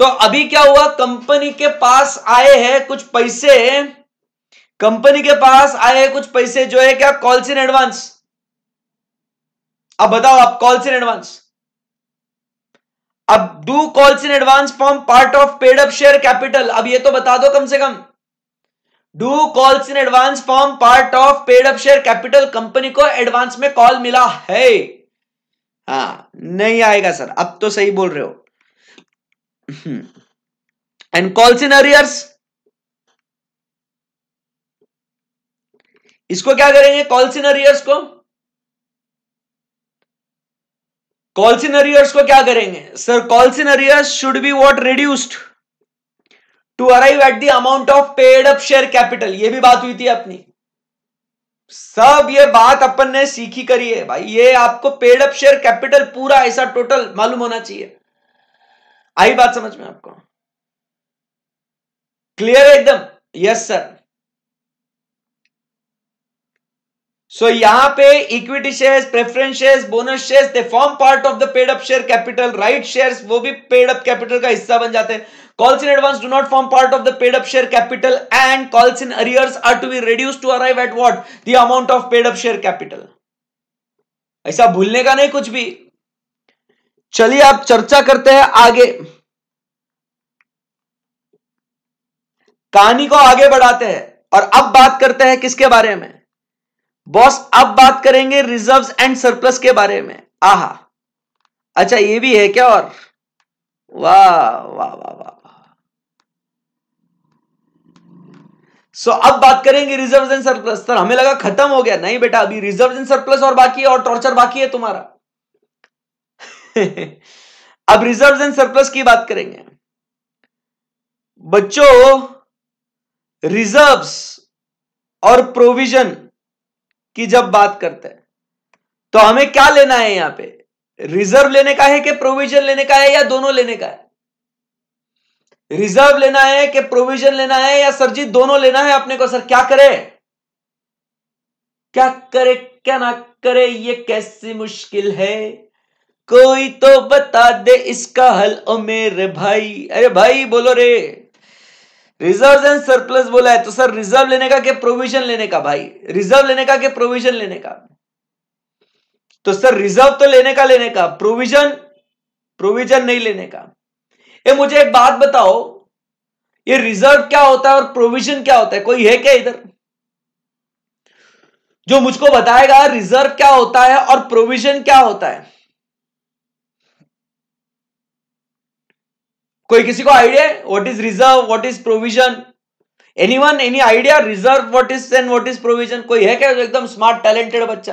तो अभी क्या हुआ, कंपनी के पास आए हैं कुछ पैसे, कंपनी के पास आए हैं कुछ पैसे जो है क्या, कॉल्स इन एडवांस। अब बताओ आप, कॉल्स इन एडवांस। अब do calls in advance form part of paid up share capital, अब ये तो बता दो कम से कम। Do calls in advance form part of paid up share capital, company को एडवांस में कॉल मिला है। हाँ नहीं आएगा सर, अब तो सही बोल रहे हो। एंड कॉल्स इन अरियर्स, इसको क्या करेंगे, कॉल्स इन अरियर्स को, कॉल्स इन अरियर्स को क्या करेंगे sir, calls in arrears should be what, reduced to arrive at the amount of paid up share capital. ये भी बात हुई थी अपनी, सब ये बात अपन ने सीखी करी है भाई। ये आपको पेड अप शेयर कैपिटल पूरा ऐसा टोटल मालूम होना चाहिए। आई बात समझ में आपको, क्लियर है एकदम? Yes sir. सो यहां पे equity shares, preference shares, bonus shares, they form part of the paid up share capital. Right shares वो भी पेड अप कैपिटल का हिस्सा बन जाते हैं। Calls in advance do not form part of the paid up share capital and calls in arrears are to be reduced to arrive at what, the amount of paid up share capital. ऐसा भूलने का नहीं कुछ भी। चलिए आप चर्चा करते हैं आगे, कहानी को आगे बढ़ाते हैं और अब बात करते हैं किसके बारे में बॉस, अब बात करेंगे रिजर्व्स एंड सरप्लस के बारे में। आहा, अच्छा ये भी है क्या? और वाह वाह वाह वाह। सो अब बात करेंगे रिजर्व्स एंड सरप्लस। सर हमें लगा खत्म हो गया, नहीं बेटा, अभी रिजर्व्स एंड सरप्लस और बाकी है, और टॉर्चर बाकी है तुम्हारा। अब रिजर्व्स एंड सरप्लस की बात करेंगे बच्चों। रिजर्व्स और प्रोविजन की जब बात करते हैं तो हमें क्या लेना है यहां पे, रिजर्व लेने का है कि प्रोविजन लेने का है, या दोनों लेने का है? रिजर्व लेना है कि प्रोविजन लेना है, या सर जी दोनों लेना है अपने को? सर क्या करे, क्या करे क्या ना करे, ये कैसी मुश्किल है, कोई तो बता दे इसका हल ओ मेरे भाई। अरे भाई बोलो रे, रिजर्व एंड सरप्लस बोला है तो सर रिजर्व लेने का कि प्रोविजन लेने का? भाई रिजर्व लेने का कि प्रोविजन लेने का? तो सर रिजर्व तो लेने का, प्रोविजन नहीं लेने का। ये मुझे एक बात बताओ, ये रिजर्व क्या होता है और प्रोविजन क्या होता है? कोई है क्या इधर जो मुझको बताएगा रिजर्व क्या होता है और प्रोविजन क्या होता है? कोई किसी को आइडिया है what is reserve, what is provision? Anyone, any idea reserve what is and what is provision? कोई है क्या जो एकदम स्मार्ट टैलेंटेड बच्चा?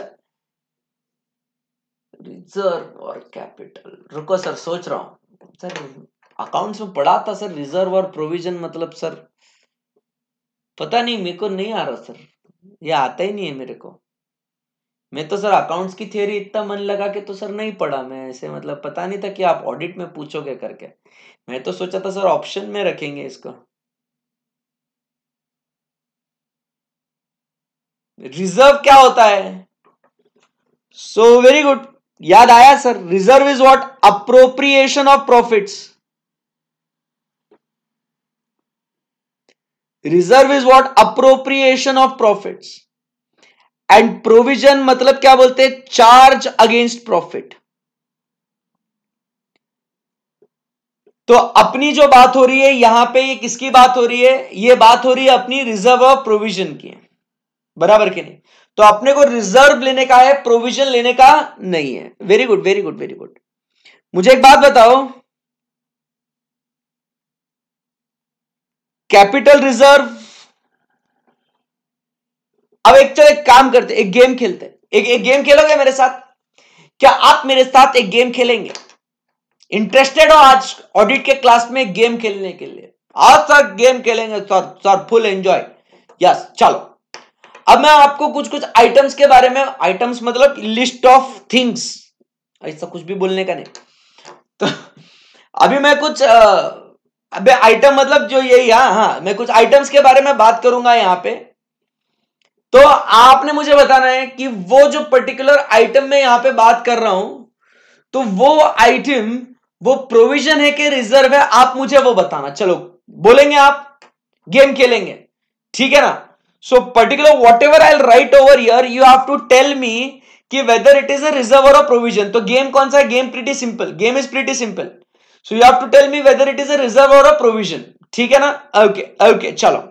रिजर्व और कैपिटल, रुको सर सोच रहा हूं। सर अकाउंट्स में पढ़ा था सर, रिजर्व और प्रोविजन मतलब सर पता नहीं, मेरे को नहीं आ रहा सर, ये आता ही नहीं है मेरे को। मैं तो सर अकाउंट्स की थियरी इतना मन लगा के तो सर नहीं पढ़ा मैं, ऐसे मतलब पता नहीं था कि आप ऑडिट में पूछोगे करके। मैं तो सोचा था सर ऑप्शन में रखेंगे इसको। रिजर्व क्या होता है? सो वेरी गुड, याद आया sir. Reserve is what, appropriation of profits. Reserve is what, appropriation of profits. And provision मतलब क्या बोलते हैं, चार्ज अगेंस्ट प्रॉफिट। तो अपनी जो बात हो रही है यहां पे, ये किसकी बात हो रही है? ये बात हो रही है अपनी रिजर्व और प्रोविजन की, बराबर कि नहीं? तो अपने को रिजर्व लेने का है, प्रोविजन लेने का नहीं है। Very good very good very good. मुझे एक बात बताओ, कैपिटल रिजर्व, अब एक चलो एक काम करते, एक गेम खेलते। एक गेम खेलोगे मेरे साथ? क्या आप मेरे साथ एक गेम खेलेंगे? इंटरेस्टेड हो आज ऑडिट के क्लास में गेम खेलने के लिए? आज सर गेम खेलेंगे सर फुल एंजॉय। यस चलो, अब मैं आपको कुछ कुछ आइटम्स के बारे में, आइटम्स मतलब लिस्ट ऑफ थिंग्स, ऐसा कुछ भी बोलने का नहीं। तो अभी मैं कुछ अबे आइटम मतलब जो यही, हाँ मैं कुछ आइटम्स के बारे में बात करूंगा यहां पे। तो आपने मुझे बताना है कि वो जो पर्टिकुलर आइटम में यहां पे बात कर रहा हूं, तो वो आइटम वो प्रोविजन है कि रिजर्व है, आप मुझे वो बताना। चलो बोलेंगे आप, गेम खेलेंगे, ठीक है ना। So particular whatever I write over here, you have to tell me कि whether it is a reserve or a provision. तो गेम कौन सा है? Game pretty simple, game is pretty simple. So you have to tell me whether it is a reserve or a provision, ठीक है ना। Okay okay चलो,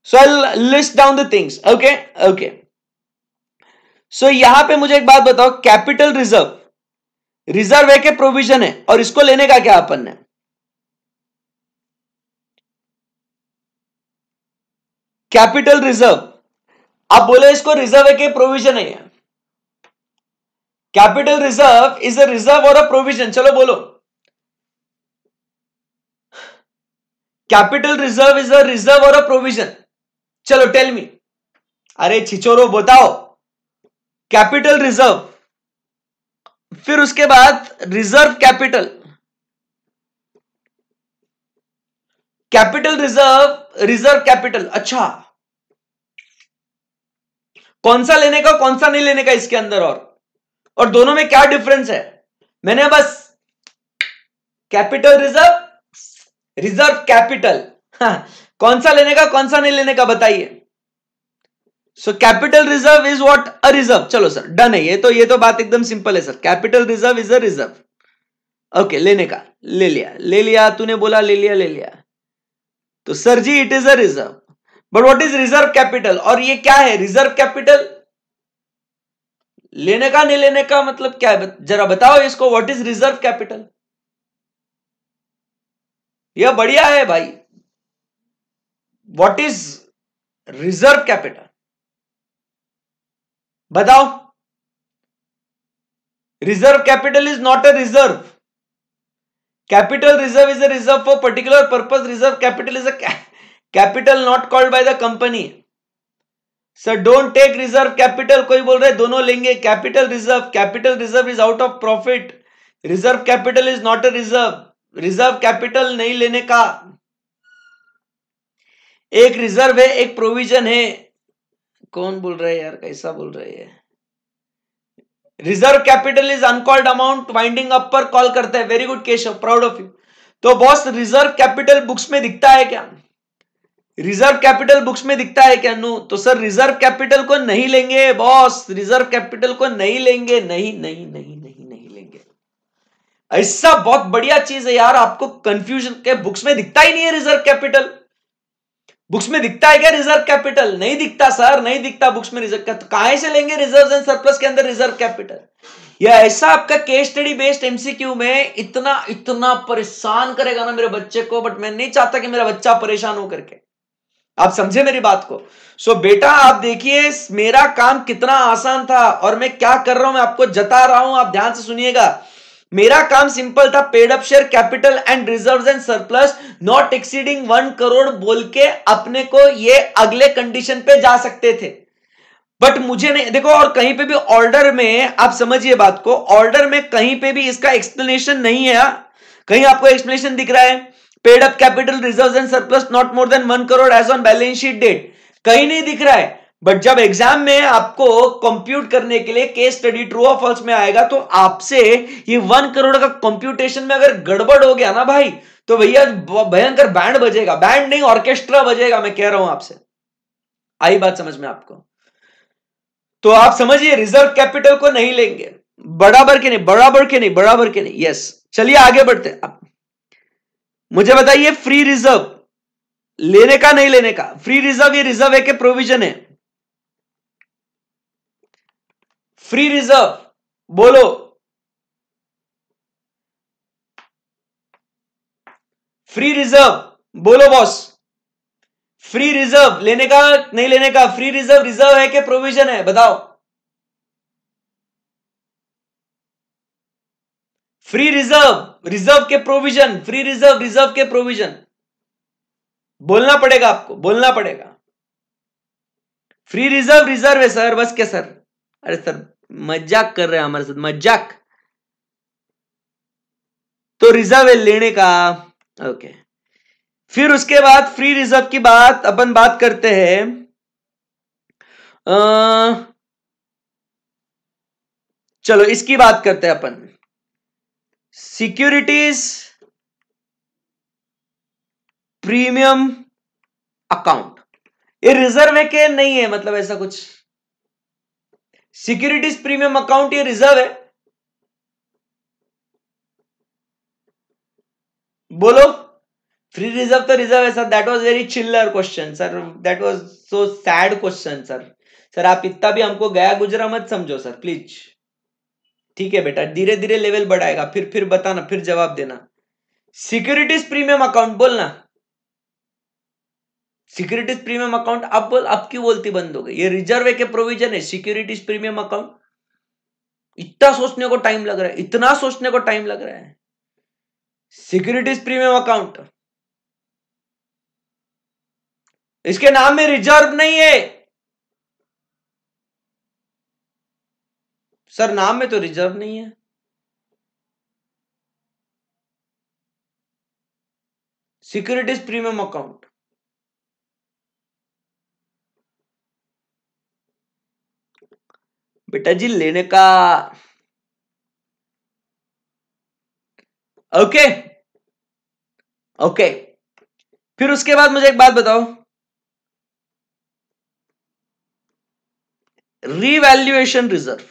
so I list down the things. Okay okay, so यहां पे मुझे एक बात बताओ, कैपिटल रिजर्व रिजर्व है कि प्रोविजन है, और इसको लेने का क्या अपन ने? कैपिटल रिजर्व, आप बोले इसको रिजर्व है कि प्रोविजन है? Capital reserve is a reserve or a provision, चलो बोलो। Capital reserve is a reserve or a provision, चलो टेल मी। अरे छिचोरो बताओ, कैपिटल रिजर्व, फिर उसके बाद reserve capital, capital reserve reserve capital. अच्छा, कौन सा लेने का कौन सा नहीं लेने का इसके अंदर, और दोनों में क्या डिफरेंस है? मैंने बस कैपिटल रिजर्व रिजर्व कैपिटल, कौन सा लेने का कौन सा नहीं लेने का बताइए। So capital reserve is what? A reserve. चलो सर डन है, ये तो बात एकदम सिंपल है sir. Capital reserve is a reserve. Okay, लेने का ले लिया, ले लिया, तूने बोला ले लिया, ले लिया। तो sir ji it is a reserve, but what is reserve capital? और ये क्या है रिजर्व कैपिटल? लेने का नहीं लेने का मतलब क्या है, जरा बताओ इसको, व्हाट इज रिजर्व कैपिटल? यह बढ़िया है भाई, व्हाट इज रिजर्व कैपिटल बताओ। Reserve capital is not a reserve, capital reserve is a reserve for particular purpose, reserve capital is a capital not called by the company. Sir don't take reserve capital, कोई बोल रहे दोनों लेंगे। Capital reserve is out of profit, reserve capital is not a reserve, reserve capital नहीं लेने का। एक reserve है एक प्रोविजन है। कौन बोल रहे हैं यार, कैसा बोल रहे हैं? Reserve capital is uncalled amount, winding up पर कॉल करता है। Very good Keshav, proud of you. तो बॉस रिजर्व कैपिटल बुक्स में दिखता है क्या? रिजर्व कैपिटल बुक्स में दिखता है क्या? नो। तो सर रिजर्व कैपिटल को नहीं लेंगे बॉस, रिजर्व कैपिटल को नहीं लेंगे, नहीं नहीं नहीं नहीं नहीं लेंगे। ऐसा बहुत बढ़िया चीज है यार, आपको कंफ्यूजन के बुक्स में दिखता ही नहीं है रिजर्व कैपिटल। बुक्स में दिखता है क्या रिजर्व कैपिटल? नहीं दिखता सर, नहीं दिखता बुक्स में रिजर्व कैपिटल। कहां से लेंगे रिजर्व एंड सरप्लस के अंदर रिजर्व कैपिटल? या ऐसा आपका केस स्टडी बेस्ड एमसीक्यू में इतना इतना परेशान करेगा ना मेरे बच्चे को, बट मैं नहीं चाहता कि मेरा बच्चा परेशान हो करके। आप समझे मेरी बात को? सो बेटा आप देखिए मेरा काम कितना आसान था, और मैं क्या कर रहा हूं मैं आपको जता रहा हूं, आप ध्यान से सुनिएगा। मेरा काम सिंपल था, paid up share capital and reserves and surplus not exceeding 1 crore बोल के अपने को ये अगले कंडीशन पे जा सकते थे। बट मुझे नहीं, देखो और कहीं पे भी ऑर्डर में आप समझिए बात को, ऑर्डर में कहीं पे भी इसका एक्सप्लेनेशन नहीं है। कहीं आपको एक्सप्लेनेशन दिख रहा है paid up capital reserves and surplus not more than 1 crore as on balance sheet date? कहीं नहीं दिख रहा है। बट जब एग्जाम में आपको कंप्यूट करने के लिए केस स्टडी ट्रू और फॉल्स में आएगा, तो आपसे ये 1 करोड़ का कंप्यूटेशन में अगर गड़बड़ हो गया ना भाई, तो भैया भयंकर बैंड बजेगा, बैंड नहीं ऑर्केस्ट्रा बजेगा, मैं कह रहा हूं आपसे। आई बात समझ में आपको? तो आप समझिए रिजर्व कैपिटल को नहीं लेंगे, बराबर के नहीं, बराबर के नहीं, बराबर के नहीं। यस, चलिए आगे बढ़ते हैं। मुझे बताइए फ्री रिजर्व लेने का नहीं लेने का? फ्री रिजर्व ये रिजर्व है कि प्रोविजन है? फ्री रिजर्व बोलो, फ्री रिजर्व बोलो बॉस। फ्री रिजर्व लेने का नहीं लेने का? फ्री रिजर्व रिजर्व है कि प्रोविजन है बताओ? फ्री रिजर्व रिजर्व के प्रोविजन, फ्री रिजर्व रिजर्व के प्रोविजन, बोलना पड़ेगा आपको, बोलना पड़ेगा। फ्री रिजर्व रिजर्व है सर, बस क्या सर? अरे सर मजाक कर रहे हैं हमारे साथ, मजाक। तो रिजर्व है लेने का, ओके। फिर उसके बाद फ्री रिजर्व की बात अपन बात करते हैं। चलो इसकी बात करते हैं अपन, सिक्योरिटीज प्रीमियम अकाउंट। ये रिजर्व है कि नहीं है, मतलब ऐसा कुछ, सिक्योरिटीज प्रीमियम अकाउंट ये रिजर्व है? बोलो। फ्री रिजर्व तो रिजर्व है सर। दैट वाज वेरी चिल्लर question sir, that was so sad question sir. Sir आप इतना भी हमको गया गुजरा मत समझो सर प्लीज। ठीक है बेटा, धीरे धीरे लेवल बढ़ाएगा, फिर बताना, फिर जवाब देना। सिक्योरिटीज प्रीमियम अकाउंट बोलना, सिक्योरिटीज प्रीमियम अकाउंट। अब बोल, अब क्यों बोलती बंद हो गई? ये रिजर्व के प्रोविजन है सिक्योरिटीज प्रीमियम अकाउंट। इतना सोचने को टाइम लग रहा है, इतना सोचने को टाइम लग रहा है। सिक्योरिटीज प्रीमियम अकाउंट, इसके नाम में रिजर्व नहीं है सर, नाम में तो रिजर्व नहीं है। सिक्योरिटीज प्रीमियम अकाउंट, बेटा जी लेने का। ओके ओके, फिर उसके बाद मुझे एक बात बताओ, रीवैल्यूएशन रिजर्व,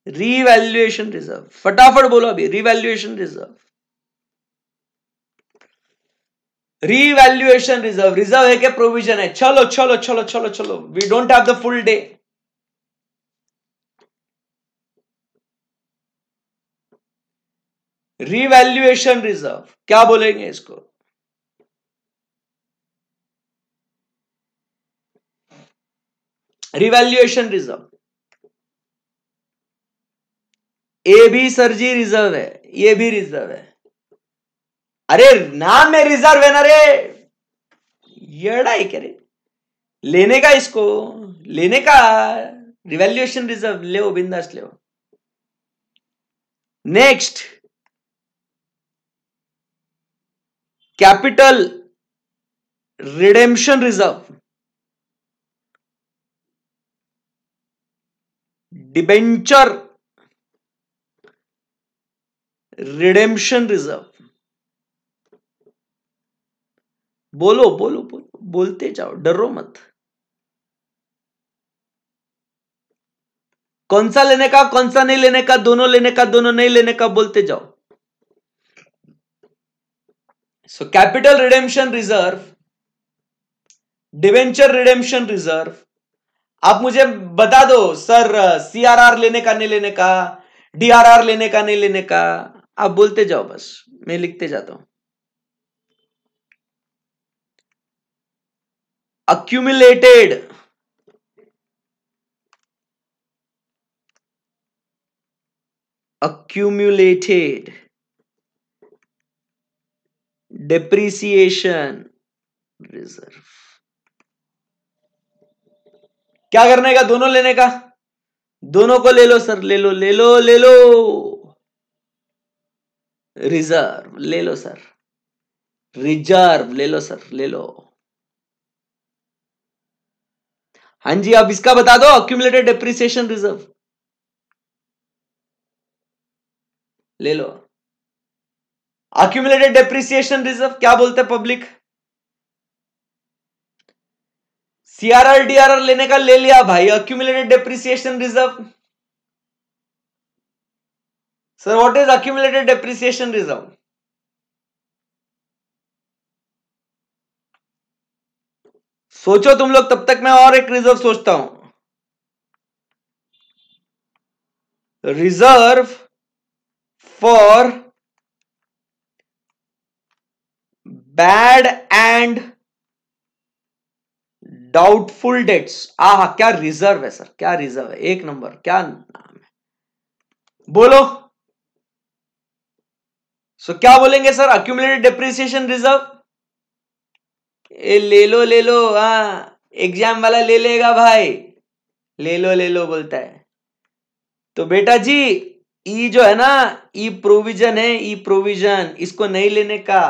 रीवैल्यूएशन रिजर्व फटाफट बोलो अभी। Revaluation reserve, revaluation reserve, reserve है क्या प्रोविजन है? चलो चलो चलो चलो चलो, we don't have the full day. Revaluation reserve क्या बोलेंगे इसको? रिवैल्यूएशन रिजर्व, ए भी सर जी रिजर्व है, ये भी रिजर्व है। अरे नाम में रिजर्व है ना रे, येड़ा है क्या रे? लेने का इसको, लेने का रिवैल्यूएशन रिजर्व ले, बिंदास ले। Next, capital redemption reserve, debenture redemption reserve. बोलो बोलो बोलो, बोलते जाओ, डरो मत। कौन सा लेने का, कौन सा नहीं लेने का, दोनों लेने का, दोनों नहीं लेने का, बोलते जाओ। So capital redemption reserve, debenture redemption reserve. आप मुझे बता दो सर, सीआरआर लेने का नहीं लेने का, डीआरआर लेने का नहीं लेने का, आप बोलते जाओ बस, मैं लिखते जाता हूं। accumulated depreciation reserve. क्या करने का? दोनों लेने का, दोनों को ले लो सर, ले लो ले लो ले लो, रिजर्व ले लो सर, रिजर्व ले लो सर, ले लो। हाँ जी, अब इसका बता दो, अक्यूमुलेटेड डेप्रिसिएशन रिजर्व ले लो। अक्यूमुलेटेड डेप्रिसिएशन रिजर्व क्या बोलते हैं पब्लिक? सीआरआर डीआरआर लेने का ले लिया भाई, accumulated depreciation reserve. Sir what is accumulated depreciation reserve? सोचो तुम लोग, तब तक मैं और एक रिजर्व सोचता हूं। Reserve for bad and doubtful dates. आहा क्या रिजर्व है सर, क्या रिजर्व है, एक नंबर, क्या नाम है, बोलो। सो क्या बोलेंगे सर? Accumulated depreciation reserve. ले लो ले लो, हाँ एग्जाम वाला ले लेगा भाई, ले लो बोलता है। तो बेटा जी ई जो है ना, ई प्रोविजन है, ई प्रोविजन, इसको नहीं लेने का।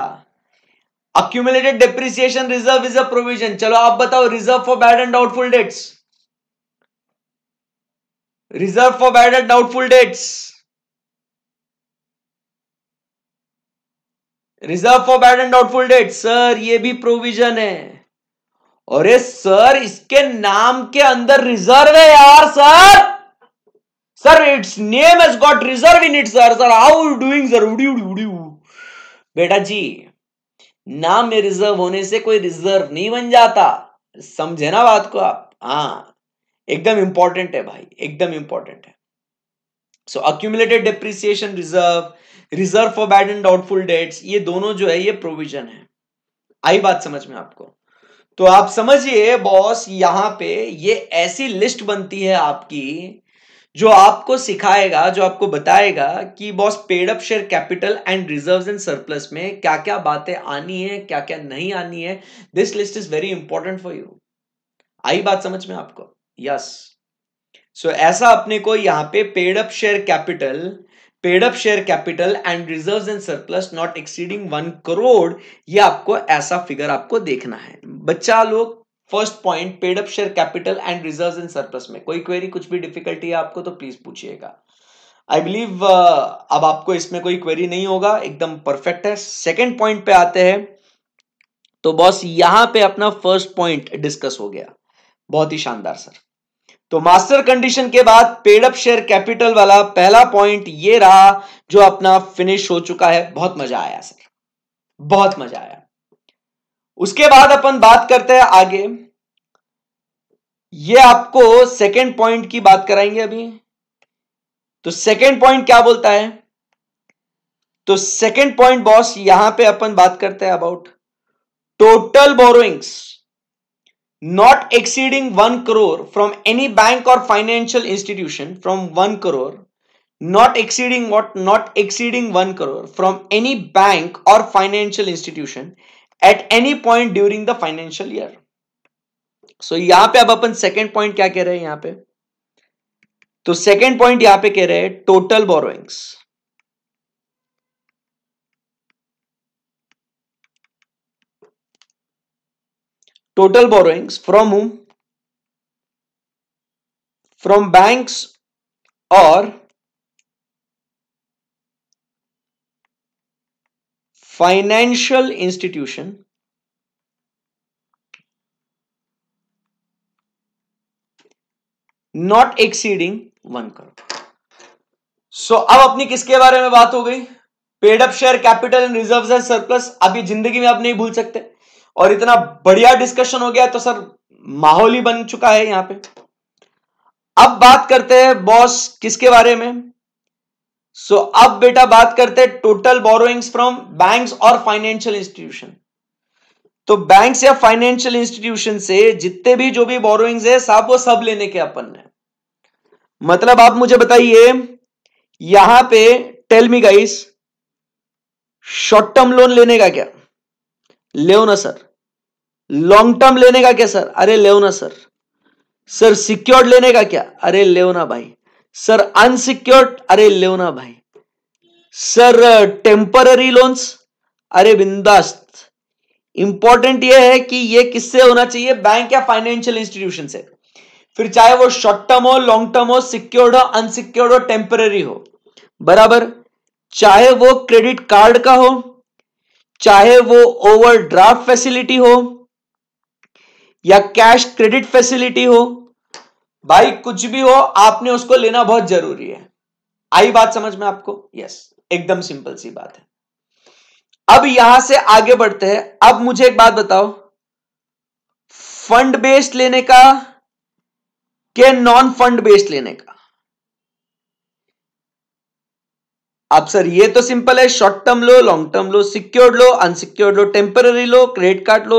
Accumulated depreciation reserve is a provision. चलो आप बताओ, reserve for bad and doubtful dates, reserve for bad and doubtful dates, reserve for bad and doubtful dates, sir ये भी प्रोविजन है। अरे सर इसके नाम के अंदर रिजर्व है यार sir, sir it's name has got reserve in it sir. Sir how you doing sir? बेटा जी, नाम में रिजर्व होने से कोई रिजर्व नहीं बन जाता, समझे ना बात को आप? हाँ, एकदम इंपॉर्टेंट है भाई, एकदम इंपॉर्टेंट है। So accumulated depreciation reserve, reserve for bad and doubtful debts, ये दोनों जो है ये प्रोविजन है। आई बात समझ में आपको? तो आप समझिए बॉस, यहां पे ये ऐसी लिस्ट बनती है आपकी जो आपको सिखाएगा, जो आपको बताएगा कि boss paid up share capital and reserves and surplus में क्या क्या बातें आनी है, क्या क्या नहीं आनी है। This list is very important for you. आई बात समझ में आपको? यस। सो ऐसा अपने को यहां पे paid up share capital and reserves and surplus not exceeding 1 crore, ये आपको ऐसा फिगर आपको देखना है बच्चा लोग। First point, paid up share capital and reserves and surplus में कोई क्वेरी, कुछ भी डिफिकल्टी है आपको तो प्लीज पूछिएगा। आई बिलीव अब आपको इसमें कोई क्वेरी नहीं होगा, एकदम परफेक्ट है। सेकेंड पॉइंट पे आते हैं। तो बॉस यहां पे अपना फर्स्ट पॉइंट डिस्कस हो गया, बहुत ही शानदार सर। तो मास्टर कंडीशन के बाद पेड अप शेयर कैपिटल वाला पहला पॉइंट ये रहा जो अपना फिनिश हो चुका है। बहुत मजा आया सर, बहुत मजा आया। उसके बाद अपन बात करते हैं आगे, ये आपको सेकेंड पॉइंट की बात कराएंगे अभी। तो सेकेंड पॉइंट क्या बोलता है? तो सेकेंड पॉइंट बॉस यहां पे अपन बात करते हैं about total borrowings not exceeding 1 crore from any bank or financial institution from 1 crore, not exceeding what? Not exceeding 1 crore from any bank or financial institution at any point during the financial year. So यहां पे अब अपन second point क्या कह रहे हैं यहां पे? तो सेकेंड पॉइंट यहां पे कह रहे हैं total borrowings, total borrowings from whom? From banks or financial institution not exceeding 1 crore. सो अब अपनी किसके बारे में बात हो गई? Paid up share capital and reserves and surplus. अभी जिंदगी में आप नहीं भूल सकते, और इतना बढ़िया डिस्कशन हो गया तो सर माहौल ही बन चुका है यहां पे। अब बात करते हैं बॉस किसके बारे में? सो अब बेटा बात करते हैं total borrowings from banks or financial institution. तो बैंक्स या फाइनेंशियल इंस्टीट्यूशन से जितने भी जो भी बोरोइंग्स है साहब, वो सब लेने के अपन ने। मतलब आप मुझे बताइए यहां पे, tell me guys, short term loan लेने का क्या? ले ना सर। लॉन्ग टर्म लेने का क्या सर? अरे ले ना सर। सर सिक्योर्ड लेने का क्या? अरे ले ना भाई। Sir unsecured? अरे ले ना भाई। Sir temporary loans? अरे बिंदास्त। इंपॉर्टेंट यह है कि यह किससे होना चाहिए? बैंक या फाइनेंशियल इंस्टीट्यूशन से। फिर चाहे वो शॉर्ट टर्म हो, लॉन्ग टर्म हो, सिक्योर्ड हो, अनसिक्योर्ड हो, टेम्पररी हो, बराबर। चाहे वो क्रेडिट कार्ड का हो, चाहे वो ओवरड्राफ्ट फैसिलिटी हो, या कैश क्रेडिट फैसिलिटी हो, भाई कुछ भी हो, आपने उसको लेना बहुत जरूरी है। आई बात समझ में आपको? यस, एकदम सिंपल सी बात है। अब यहां से आगे बढ़ते हैं। अब मुझे एक बात बताओ, फंड बेस्ड लेने का कि नॉन फंड बेस्ड लेने का? अब सर ये तो सिंपल है, short term loan, long term loan, secured loan, unsecured loan, temporary loan, credit card loan,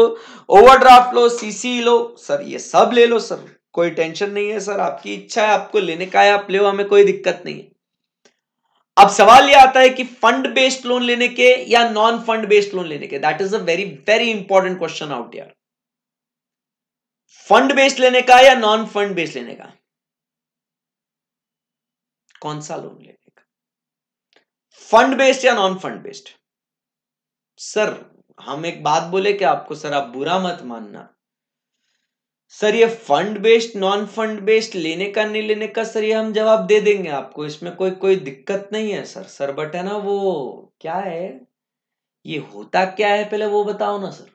overdraft loan, CC loan, sir ये सब ले लो सर, कोई टेंशन नहीं है सर, आपकी इच्छा है, आपको लेने का है आप ले, हमें कोई दिक्कत नहीं है। अब सवाल ये आता है कि फंड बेस्ड लोन लेने के या नॉन फंड बेस्ड लोन लेने के। That is a very very important question out यार। फंड बेस्ड लेने का या नॉन फंड बेस्ड लेने का? कौन सा लोन लेने का? फंड बेस्ड या नॉन फंड बेस्ड? सर हम एक बात बोले क्या आपको, सर आप बुरा मत मानना सर, ये fund based non fund based लेने का नहीं लेने का सर ये हम जवाब दे देंगे आपको, इसमें कोई कोई दिक्कत नहीं है सर बट है ना वो क्या है, ये होता क्या है पहले वो बताओ ना सर।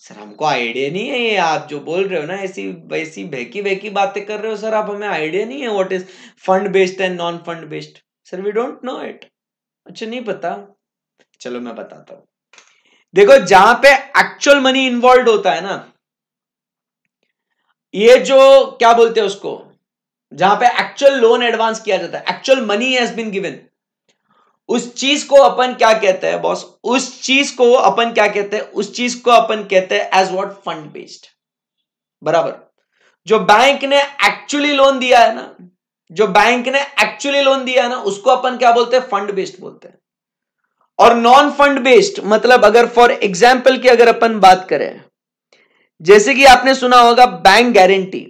सर हमको आइडिया नहीं है, ये आप जो बोल रहे हो ना ऐसी वैसी बहकी बहकी बातें कर रहे हो सर आप, हमें आइडिया नहीं है what is fund based and non fund based, sir we don't know it. अच्छा नहीं पता, चलो मैं बताता हूं। देखो जहां पे एक्चुअल मनी इन्वॉल्व होता है ना, ये जो क्या बोलते हैं उसको, जहां पे एक्चुअल लोन एडवांस किया जाता है, actual money has been given, उस चीज को अपन क्या कहते हैं बॉस, उस चीज को अपन क्या कहते हैं, उस चीज को अपन कहते हैं एज व्हाट, फंड बेस्ड। बराबर। जो बैंक ने एक्चुअली लोन दिया है ना, जो बैंक ने एक्चुअली लोन दिया है ना, उसको अपन क्या बोलते हैं, फंड बेस्ड बोलते हैं। और नॉन फंड बेस्ड मतलब अगर फॉर एग्जाम्पल की अगर अपन बात करें, जैसे कि आपने सुना होगा बैंक गारंटी,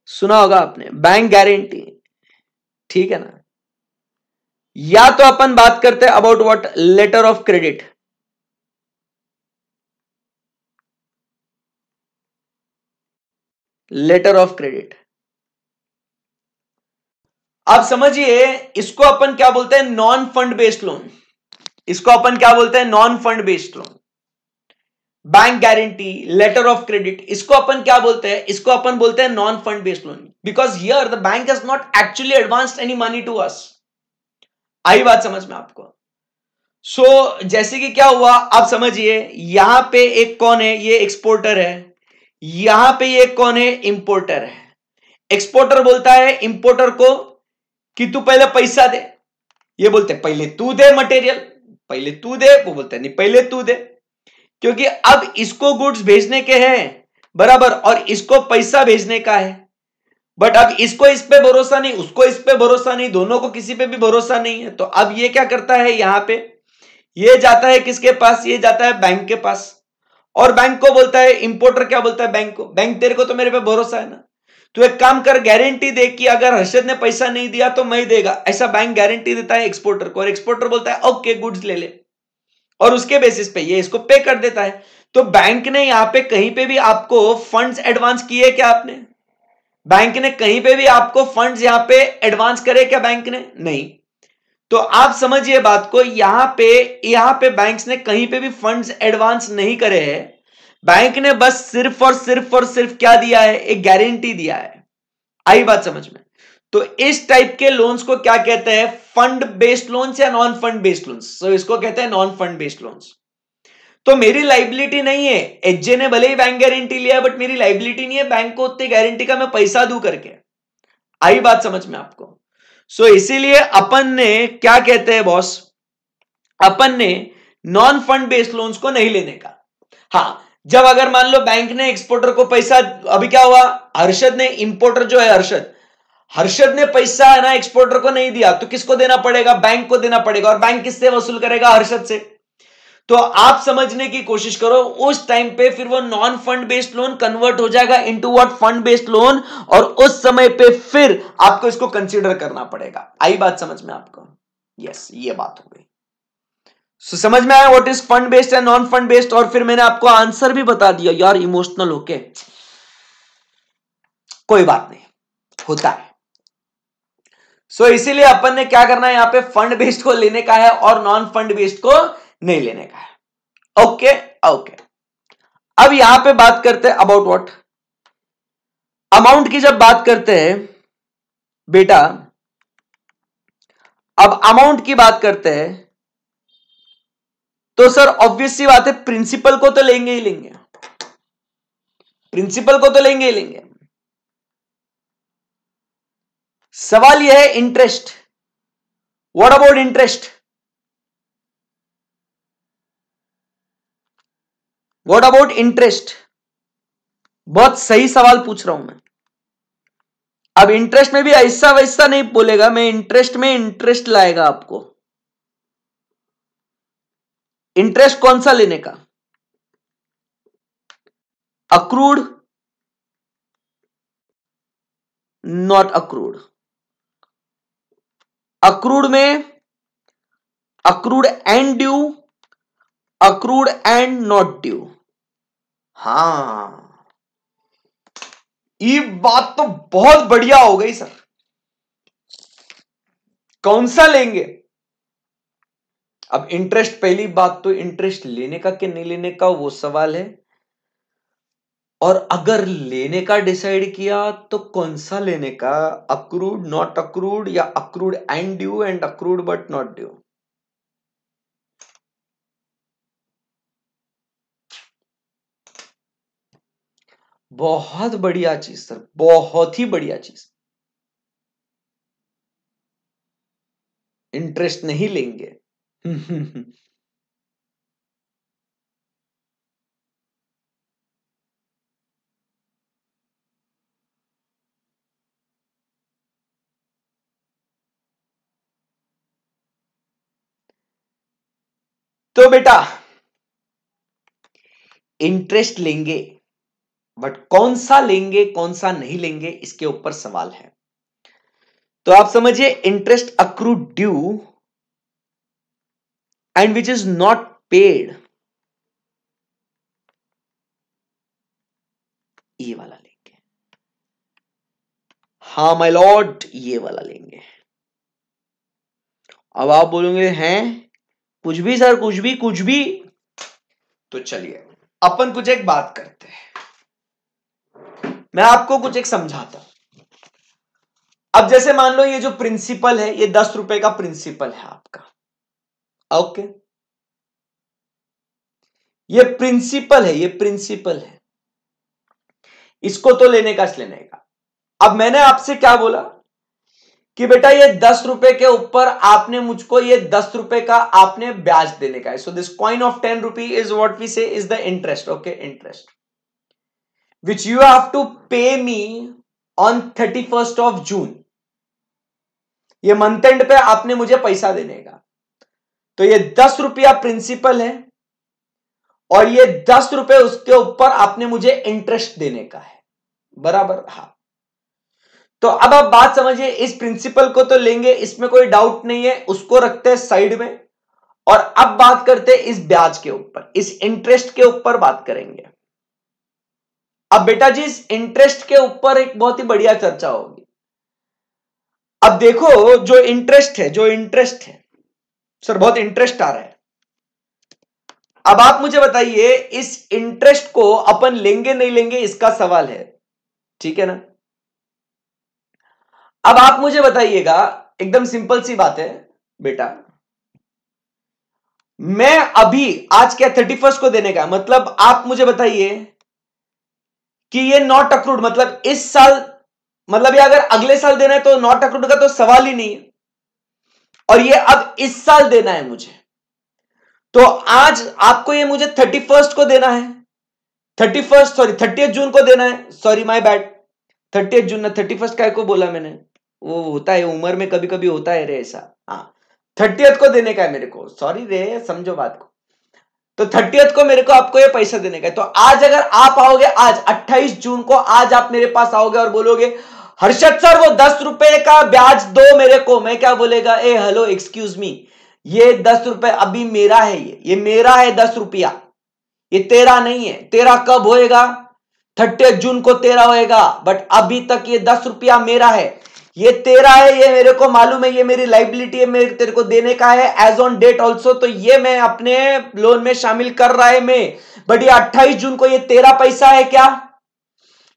सुना होगा आपने बैंक गारंटी, ठीक है ना। या तो अपन बात करते हैं about what, letter of credit, letter of credit. अब समझिए इसको अपन क्या बोलते हैं, नॉन फंड बेस्ड लोन, इसको अपन क्या बोलते हैं, non fund based loan. Bank guarantee, letter of credit, इसको अपन क्या बोलते हैं, इसको अपन बोलते हैं non fund based loan, because here the bank has not actually advanced any money to us. आई बात समझ में आपको? जैसे कि क्या हुआ आप समझिए, यहां पे एक कौन है, ये एक्सपोर्टर है, यहां पे ये कौन है, इंपोर्टर है। एक्सपोर्टर बोलता है इंपोर्टर को कि तू पहले पैसा दे, ये बोलते पहले तू दे मटेरियल, पहले तू दे, वो बोलते नहीं पहले तू दे, क्योंकि अब इसको गुड्स भेजने के हैं, बराबर, और इसको पैसा भेजने का है। बट अब इसको इस पे भरोसा नहीं, उसको इस पे भरोसा नहीं, दोनों को किसी पे भी भरोसा नहीं है, तो अब ये क्या करता है, यहां पे ये जाता है किसके पास, ये जाता है बैंक के पास, और बैंक को बोलता है, इंपोर्टर क्या बोलता है बैंक को, बैंक तेरे को तो मेरे पे भरोसा है ना, तो एक काम कर, गारंटी दे कि अगर हर्षद ने पैसा नहीं दिया तो मैं देगा, ऐसा बैंक गारंटी देता है एक्सपोर्टर को, और एक्सपोर्टर बोलता है ओके गुड्स ले ले, और उसके बेसिस पे ये इसको पे कर देता है। तो बैंक ने यहां पे कहीं पे भी आपको फंड्स एडवांस किए क्या आपने, बैंक ने कहीं पे भी आपको फंड्स यहां पे एडवांस करे क्या, बैंक ने नहीं। तो आप समझिए बात को, यहां पे बैंक्स ने कहीं पे भी फंड्स एडवांस नहीं करे हैं, बैंक ने बस सिर्फ और सिर्फ और सिर्फ क्या दिया है, एक गारंटी दिया है। आई बात समझ में? तो इस टाइप के लोन्स को क्या कहते हैं, फंड बेस्ड लोन्स या नॉन फंड बेस्ड लोन्स, तो इसको कहते हैं नॉन फंड बेस्ड लोन्स। तो मेरी लाइबिलिटी नहीं है, एचजे ने भले ही बैंक गारंटी लिया बट मेरी लाइबिलिटी नहीं है बैंक को उतनी गारंटी का मैं पैसा दूं करके। आई बात समझ में आपको? इसीलिए अपन ने क्या कहते हैं बॉस, अपन ने नॉन फंड बेस्ड लोन्स को नहीं लेने का। हाँ, जब अगर मान लो बैंक ने एक्सपोर्टर को पैसा, अभी क्या हुआ, हर्षद ने, इंपोर्टर जो है हर्षद ने पैसा है ना एक्सपोर्टर को नहीं दिया, तो किसको देना पड़ेगा, बैंक को देना पड़ेगा, और बैंक किससे वसूल करेगा, हर्षद से। तो आप समझने की कोशिश करो, उस टाइम पे फिर वो non fund based loan convert हो जाएगा into what, fund based loan, और उस समय पे फिर आपको इसको कंसीडर करना पड़ेगा। आई बात समझ में आपको? यस, ये बात हो गई। समझ में आया what is fund based and non fund based, और फिर मैंने आपको आंसर भी बता दिया यार, इमोशनल होके, कोई बात नहीं, होता है। इसीलिए अपन ने क्या करना है, यहां पे फंड बेस्ड को लेने का है और नॉन फंड बेस्ड को नहीं लेने का है। ओके ओके, अब यहां पे बात करते हैं अबाउट व्हाट, अमाउंट की जब बात करते हैं बेटा, अब अमाउंट की बात करते हैं, तो सर ऑब्वियस सी बात है, प्रिंसिपल को तो लेंगे ही लेंगे, प्रिंसिपल को तो लेंगे ही लेंगे। सवाल यह है interest, what about interest, what about interest, बहुत सही सवाल पूछ रहा हूं मैं। अब इंटरेस्ट में भी ऐसा वैसा नहीं बोलेगा, मैं इंटरेस्ट में इंटरेस्ट लाएगा आपको। इंटरेस्ट कौन सा लेने का, अक्रूड, नॉट अक्रूड, अक्रूड में accrued and due, accrued and not due. हाँ, ये बात तो बहुत बढ़िया हो गई सर। कौन सा लेंगे? अब इंटरेस्ट, पहली बात तो इंटरेस्ट लेने का कि नहीं लेने का वो सवाल है, और अगर लेने का डिसाइड किया तो कौन सा लेने का, अक्रूड, नॉट अक्रूड, या accrued and due and accrued but not due. बहुत बढ़िया चीज सर, बहुत ही बढ़िया चीज। इंटरेस्ट नहीं लेंगे। तो बेटा इंटरेस्ट लेंगे, बट कौन सा लेंगे कौन सा नहीं लेंगे इसके ऊपर सवाल है। तो आप समझिए, interest accrued due and which is not paid, ये वाला लेंगे। हाँ माय लॉर्ड, ये वाला लेंगे। अब आप बोलोगे हैं कुछ भी सर, कुछ भी कुछ भी। तो चलिए अपन कुछ एक बात करते हैं, मैं आपको कुछ एक समझाता हूं। अब जैसे मान लो ये जो प्रिंसिपल है, ये 10 रुपए का प्रिंसिपल है आपका, ओके। ये प्रिंसिपल है, ये प्रिंसिपल है, इसको तो लेने का लेने का। अब मैंने आपसे क्या बोला कि बेटा ये 10 रुपए के ऊपर आपने मुझको ये 10 रुपए का आपने ब्याज देने का है। So this coin of 10 rupee is what we say is the interest, okay, interest which you have to pay me on 31st of June. ये मंथ एंड पे आपने मुझे पैसा देने का। तो ये 10 रुपया प्रिंसिपल है और ये 10 रुपए उसके ऊपर आपने मुझे इंटरेस्ट देने का है, बराबर। हाँ, तो अब आप बात समझिए, इस प्रिंसिपल को तो लेंगे, इसमें कोई डाउट नहीं है, उसको रखते हैं साइड में। और अब बात करते हैं इस ब्याज के ऊपर, इस इंटरेस्ट के ऊपर बात करेंगे। अब बेटा जी इस इंटरेस्ट के ऊपर एक बहुत ही बढ़िया चर्चा होगी। अब देखो जो इंटरेस्ट है, जो इंटरेस्ट है सर, बहुत इंटरेस्ट आ रहा है। अब आप मुझे बताइए इस इंटरेस्ट को अपन लेंगे नहीं लेंगे, इसका सवाल है, ठीक है ना। अब आप मुझे बताइएगा, एकदम सिंपल सी बात है बेटा, मैं अभी आज क्या 31st को देने का, मतलब आप मुझे बताइए कि ये नॉट अक्रूड, मतलब इस साल, मतलब ये अगर अगले साल देना है तो नॉट अक्रूड का तो सवाल ही नहीं है, और ये अब इस साल देना है मुझे। तो आज आपको ये मुझे 31st को देना है, 30th जून को देना है, सॉरी माय बैड, 30th जून ना, 31st काय को बोला मैंने, वो होता है उम्र में कभी कभी होता है रे ऐसा। हाँ, 30th को देने का है मेरे को, सॉरी रे, समझो बात को। तो 30th को मेरे को आपको ये पैसा देने का है। तो आज अगर आप आओगे, आज 28 जून को आज आप मेरे पास आओगे और बोलोगे हर्षद सर वो 10 रुपए का ब्याज दो मेरे को, मैं क्या बोलेगा, ए हेलो एक्सक्यूज मी, ये 10 रुपए अभी मेरा है, ये मेरा है 10 रुपया, ये तेरा नहीं है। तेरा कब होएगा, 30 जून को तेरा होएगा, बट अभी तक ये 10 रुपया मेरा है, ये तेरा है, ये मेरे को मालूम है, ये मेरी लाइबिलिटी है, मेरे तेरे को देने का है एज ऑन डेट ऑल्सो, तो ये मैं अपने लोन में शामिल कर रहा है मैं। बट ये 28 जून को ये तेरा पैसा है क्या,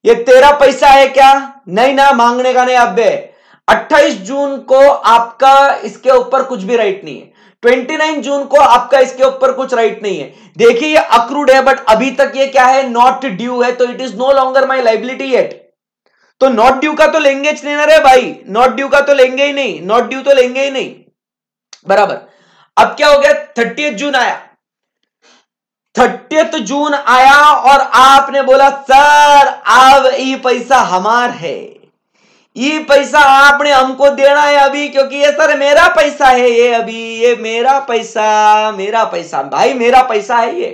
ये तेरा पैसा है क्या, नहीं ना, मांगने का नहीं। अब 28 जून को आपका इसके ऊपर कुछ भी राइट नहीं है, 29 जून को आपका इसके ऊपर कुछ राइट नहीं है। देखिए ये अक्रूड है, बट अभी तक ये क्या है, नॉट ड्यू है, तो it is no longer my liability yet. तो नॉट ड्यू का तो लेंगे नहीं ना रे भाई, नॉट ड्यू का तो लेंगे ही नहीं, नॉट ड्यू तो लेंगे ही नहीं, बराबर। अब क्या हो गया, 30th जून आया, 30th जून आया और आपने बोला सर अब ये पैसा हमार है, ये पैसा आपने हमको देना है अभी, क्योंकि ये सर मेरा पैसा है, ये अभी ये मेरा पैसा भाई, मेरा पैसा है ये।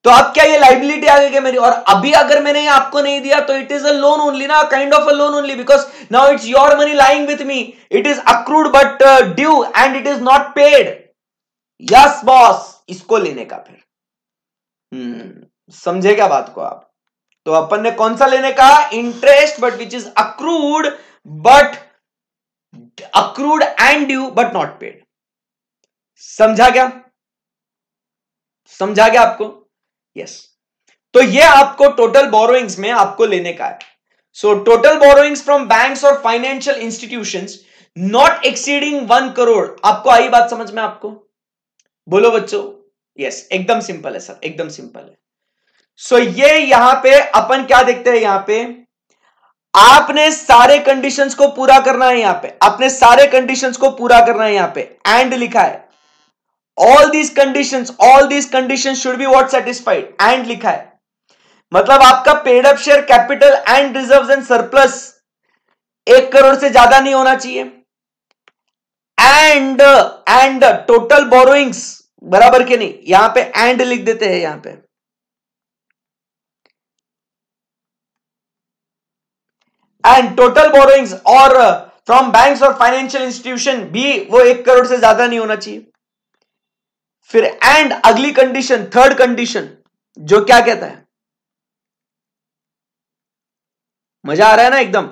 तो अब क्या ये लाइबिलिटी आ गई क्या मेरी, और अभी अगर मैंने ये आपको नहीं दिया तो it is a loan only ना, kind of a loan only, because now it's your money lying with me, it is accrued but due and it is not paid. Yes boss, इसको लेने का फिर समझे क्या बात को आप। तो अपन ने कौन सा लेने का, interest but which is accrued and due but not paid. समझा क्या, समझा क्या आपको, यस। तो ये आपको टोटल बोरोइंग्स में आपको लेने का है। So total borrowings from banks or financial institutions not exceeding 1 crore. आपको आई बात समझ में आपको, बोलो बच्चों, यस एकदम सिंपल है सर, एकदम सिंपल है। सो ये यहां पे अपन क्या देखते हैं, यहां पे आपने सारे कंडीशंस को पूरा करना है, यहां पे आपने सारे कंडीशंस को पूरा करना है, यहां पे एंड लिखा है, all these conditions should be what satisfied and लिखा है, मतलब आपका paid up share capital and reserves and surplus 1 crore से ज्यादा नहीं होना चाहिए, एंड टोटल बोरोइंग्स बराबर के नहीं, यहां पे एंड लिख देते हैं, यहां पे एंड टोटल बोरोइंग्स और from banks or financial institution भी वो 1 करोड़ से ज्यादा नहीं होना चाहिए। फिर एंड अगली कंडीशन, थर्ड कंडीशन, जो क्या कहता है, मजा आ रहा है ना एकदम,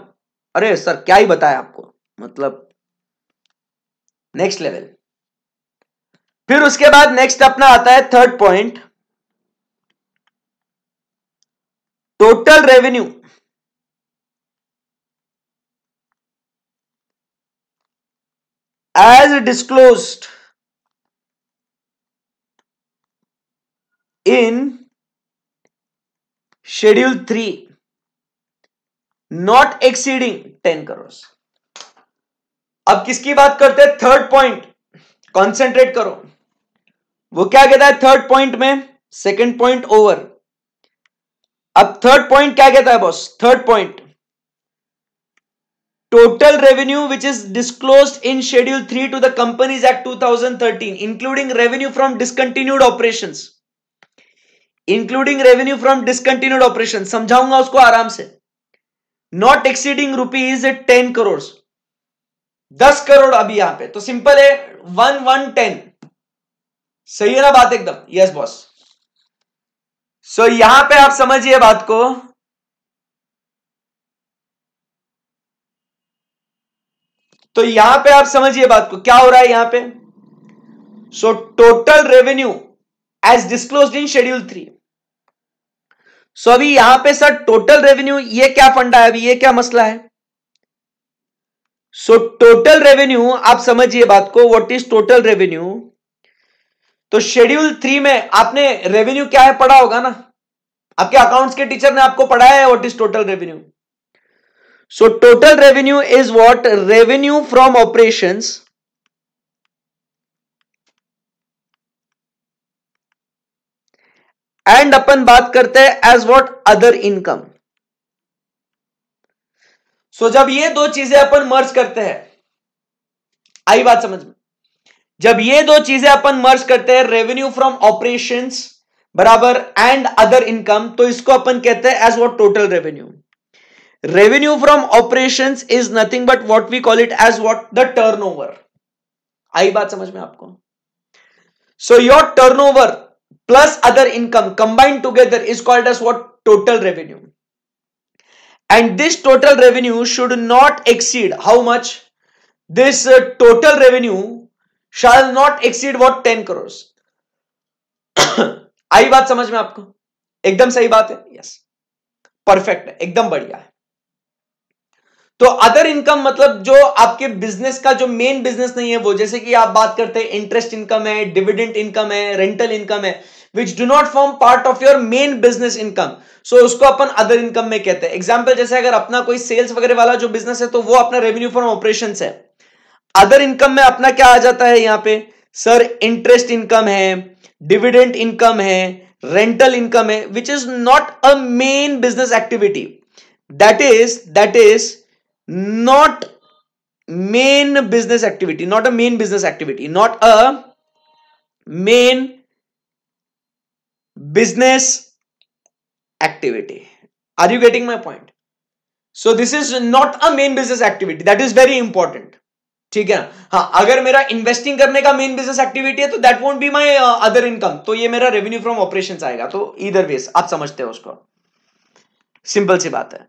अरे सर क्या ही बताया आपको, मतलब नेक्स्ट लेवल। फिर उसके बाद नेक्स्ट अपना आता है third point, total revenue as disclosed in schedule 3 not exceeding 10 crore. अब किसकी बात करते हैं, थर्ड पॉइंट, कॉन्सेंट्रेट करो, वो क्या कहता है थर्ड पॉइंट में, सेकंड पॉइंट ओवर। अब थर्ड पॉइंट क्या कहता है boss, third point total revenue which is disclosed in schedule 3 to the companies act 2013 including revenue from discontinued operations, including revenue from discontinued operation, समझाऊंगा उसको आराम से, not exceeding rupees 10 crore, 10 crore अभी यहां पे, तो सिंपल है 1110, सही है ना बात एकदम, यस बॉस। सो यहां पे आप समझिए बात को, तो यहां पे आप समझिए बात को क्या हो रहा है यहां पे। So total revenue as disclosed in schedule 3। So अभी यहां पे सर टोटल रेवेन्यू, ये क्या फंडा है, अभी ये क्या मसला है। सो टोटल रेवेन्यू आप समझिए बात को, व्हाट इज टोटल रेवेन्यू, तो शेड्यूल 3 में आपने रेवेन्यू क्या है पढ़ा होगा ना, आपके अकाउंट्स के टीचर ने आपको पढ़ाया है what is total revenue. So total revenue is what, revenue from operations and अपन बात करते हैं एज व्हाट, अदर इनकम। सो जब ये दो चीजें अपन मर्ज करते हैं, आई बात समझ में, जब ये दो चीजें अपन मर्ज करते हैं, रेवेन्यू फ्रॉम ऑपरेशंस बराबर एंड अदर इनकम, तो इसको अपन कहते हैं as what, total revenue. Revenue from operations is nothing but what we call it as what, the turnover. आई बात समझ में आपको। So your turnover plus other income combined together is called as what, total revenue, and this total revenue should not exceed how much, this total revenue shall not exceed what, 10 crores। आई बात समझ में आपको, एकदम सही बात है, yes perfect है, एकदम बढ़िया है। तो अदर इनकम मतलब जो आपके बिजनेस का जो मेन बिजनेस नहीं है वो, जैसे कि आप बात करते हैं इंटरेस्ट इनकम है, डिविडेंड इनकम है, रेंटल इनकम है, which do not form part of your main business income, so उसको अपन अदर इनकम में कहते हैं। एग्जांपल जैसे अगर अपना कोई सेल्स वगैरह वाला जो बिजनेस है तो वो अपना रेवेन्यू फ्रॉम ऑपरेशंस है। अदर इनकम में अपना क्या आ जाता है यहां पे सर, इंटरेस्ट इनकम है, डिविडेंड इनकम है, रेंटल इनकम है, which is not a main business activity, that is not main business activity, not a main business activity, not a main business activity. Are you getting my point? So this is not a main business activity. That is very important. ठीक है ना? हाँ, अगर मेरा investing करने का main business activity है तो that won't be my other income, तो ये मेरा रेवेन्यू फ्रॉम ऑपरेशंस आएगा. तो इधर वेज आप समझते हो उसको, सिंपल सी बात है.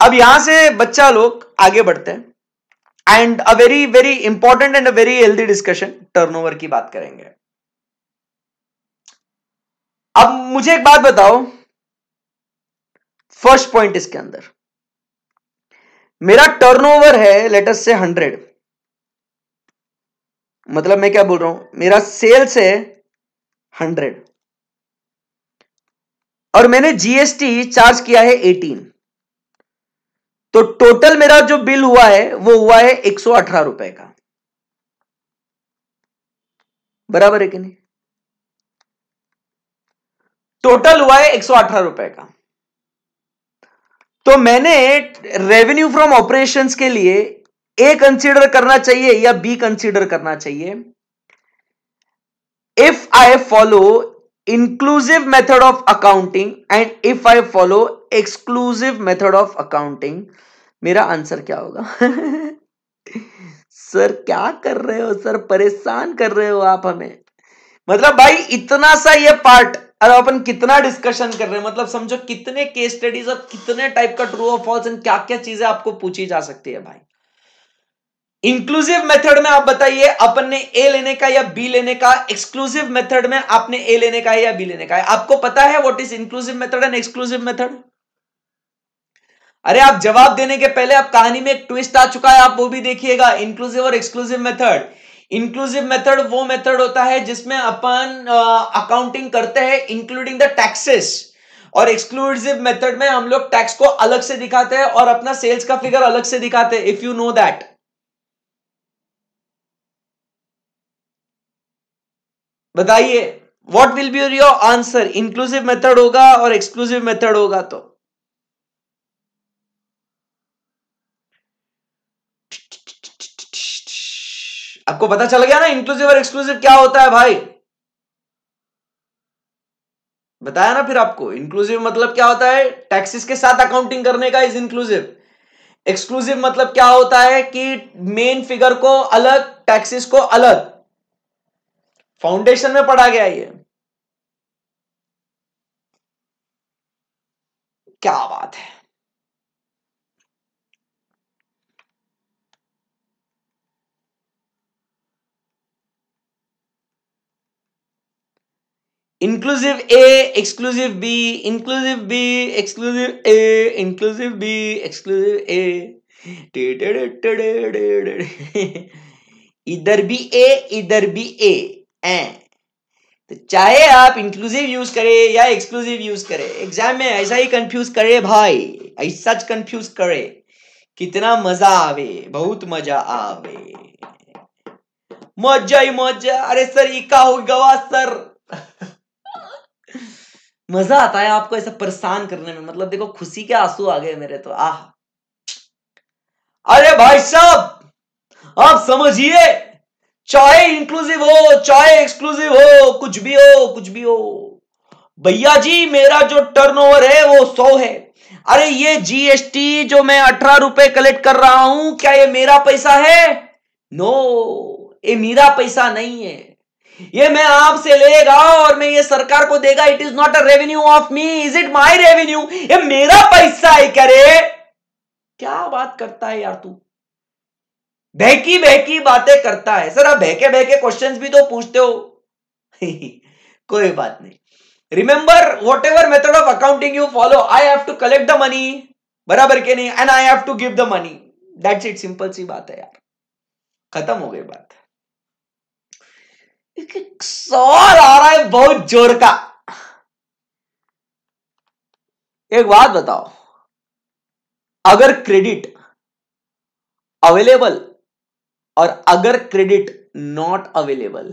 अब यहां से बच्चा लोग आगे बढ़ते हैं and a very very important and a very healthy discussion, turnover की बात करेंगे. अब मुझे एक बात बताओ, फर्स्ट पॉइंट इसके अंदर, मेरा टर्नओवर है लेट अस से 100, मतलब मैं क्या बोल रहा हूं, मेरा सेल्स है 100 और मैंने जीएसटी चार्ज किया है 18, तो टोटल मेरा जो बिल हुआ है वो हुआ है 118 रुपए का. बराबर है कि नहीं? टोटल हुआ है 118 रुपए का. तो मैंने रेवेन्यू फ्रॉम ऑपरेशंस के लिए ए कंसीडर करना चाहिए या बी कंसीडर करना चाहिए? If I follow inclusive method of accounting and if I follow exclusive method of accounting, मेरा आंसर क्या होगा? सर क्या कर रहे हो सर, परेशान कर रहे हो आप हमें. मतलब भाई इतना सा ये पार्ट और अपन कितना डिस्कशन कर रहे हैं, मतलब समझो कितने केस स्टडीज और कितने टाइप का ट्रू और फॉल्स एंड क्या क्या चीजें आपको पूछी जा सकती है भाई. इंक्लूसिव मेथड में आप बताइए अपन ने ए लेने का या बी लेने का, एक्सक्लूसिव मेथड में आपने ए लेने का है या बी लेने का है. आपको पता है what is inclusive method and exclusive method? अरे आप जवाब देने के पहले आप कहानी में एक ट्विस्ट आ चुका है, आप वो भी देखिएगा. इंक्लूसिव और एक्सक्लूसिव मेथड, इंक्लूसिव मेथड वो मेथड होता है जिसमें अपन अकाउंटिंग करते हैं इंक्लूडिंग द टैक्सेस, और एक्सक्लूसिव मेथड में हम लोग टैक्स को अलग से दिखाते हैं और अपना सेल्स का फिगर अलग से दिखाते हैं. इफ यू नो दैट, बताइए what will be your answer? Inclusive method होगा और एक्सक्लूसिव मेथड होगा तो आपको पता चल गया ना इंक्लूसिव और एक्सक्लूसिव क्या होता है भाई. बताया ना फिर आपको. इंक्लूसिव मतलब क्या होता है? टैक्सेस के साथ अकाउंटिंग करने का इज इंक्लूसिव. एक्सक्लूसिव मतलब क्या होता है कि मेन फिगर को अलग, टैक्सेस को अलग. फाउंडेशन में पढ़ा गया ये. क्या बात है. Inclusive A, exclusive B, inclusive B, exclusive A, inclusive B, exclusive A. इधर भी ए, इधर भी ए. तो चाहे आप इंक्लूसिव यूज करें या एक्सक्लूसिव यूज करें, एग्जाम में ऐसा ही कंफ्यूज करे भाई, ऐसा कंफ्यूज करे, कितना मजा आवे, बहुत मजा आवे, मजा ही मजा. अरे सर ये का हो गवा सर. मजा आता है आपको ऐसा परेशान करने में, मतलब देखो खुशी के आंसू आ गए मेरे तो. आह, अरे भाई साहब आप समझिए, चाहे इंक्लूसिव हो चाहे एक्सक्लूसिव हो, कुछ भी हो कुछ भी हो, भैया जी मेरा जो टर्नओवर है वो 100 है. अरे ये जीएसटी जो मैं 18 रुपए कलेक्ट कर रहा हूं, क्या ये मेरा पैसा है? नो, ये मेरा पैसा नहीं है. ये मैं आपसे लेगा और मैं ये सरकार को देगा. It is not a revenue of me. Is it my revenue? ये मेरा पैसा है. क्या रे, क्या बात करता है यार तू, बहकी बहकी बातें करता है. सर आप बहके बहके क्वेश्चंस भी तो पूछते हो. कोई बात नहीं. Remember whatever method of accounting you follow, I have to collect the money, बराबर के नहीं, and I have to give the money. That's it. Simple सी बात है यार, खत्म हो गई बात. सवाल आ रहा है बहुत जोर का. एक बात बताओ, अगर क्रेडिट अवेलेबल और अगर क्रेडिट नॉट अवेलेबल,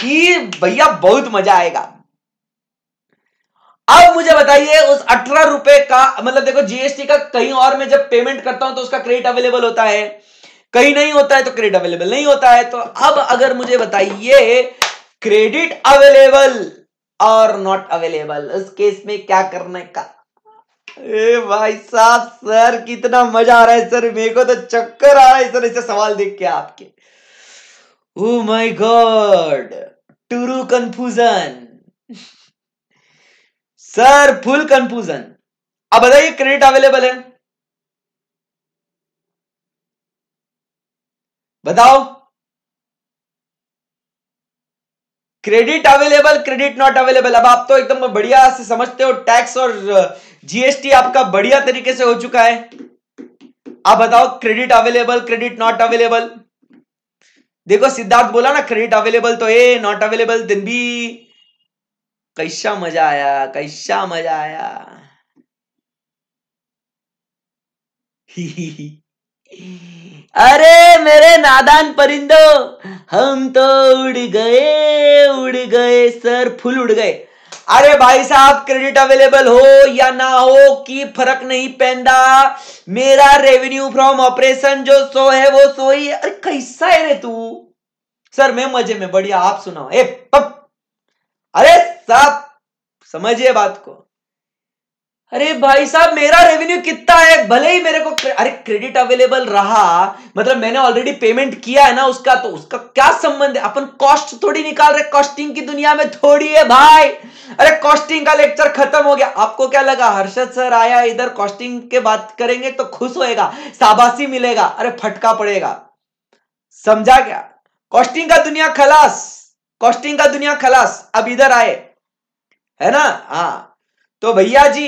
ये भैया बहुत मजा आएगा. अब मुझे बताइए उस 18 रुपए का, मतलब देखो जीएसटी का कहीं और में जब पेमेंट करता हूं तो उसका क्रेडिट अवेलेबल होता है, कहीं नहीं होता है तो क्रेडिट अवेलेबल नहीं होता है. तो अब अगर मुझे बताइए क्रेडिट अवेलेबल और नॉट अवेलेबल, उस केस में क्या करने का। ए भाई साहब, सर कितना मजा आ रहा है सर, मेरे को तो चक्कर आ रहा है सर ऐसे सवाल देख के आपके। Oh my God, true confusion sir, full confusion. अब बताइए क्रेडिट अवेलेबल है, बताओ। Credit available, credit not available. अब आप तो एकदम बढ़िया से समझते हो, टैक्स और जीएसटी आपका बढ़िया तरीके से हो चुका है। आप बताओ credit available, credit not available. देखो सिद्धार्थ बोला ना क्रेडिट अवेलेबल तो ए, नॉट अवेलेबल दिन बी। कैसा मजा आया, कैसा मजा आया। अरे मेरे नादान परिंदो, हम तो उड़ गए सर, फुल उड़ गए। अरे भाई साहब, क्रेडिट अवेलेबल हो या ना हो की फर्क नहीं पैंदा, मेरा रेवेन्यू फ्रॉम ऑपरेशन जो सो है वो सो ही है। अरे कैसा है रे तू। सर मैं मजे में, बढ़िया, आप सुनाओ। ए पप, अरे साहब समझिए बात को। अरे भाई साहब, मेरा रेवेन्यू कितना है, भले ही मेरे को अरे क्रेडिट अवेलेबल रहा, मतलब मैंने ऑलरेडी पेमेंट किया है ना उसका, तो उसका क्या संबंध है। अपन कॉस्ट थोड़ी निकाल रहे, कॉस्टिंग की दुनिया में थोड़ी है भाई। अरे कॉस्टिंग का लेक्चर खत्म हो गया। आपको क्या लगा हर्षद सर आया इधर कॉस्टिंग के बात करेंगे तो खुश होएगा, शाबाशी मिलेगा? अरे फटका पड़ेगा, समझा क्या। कॉस्टिंग का दुनिया खलास, कॉस्टिंग का दुनिया खलास। अब इधर आए, है ना। हाँ तो भैया जी,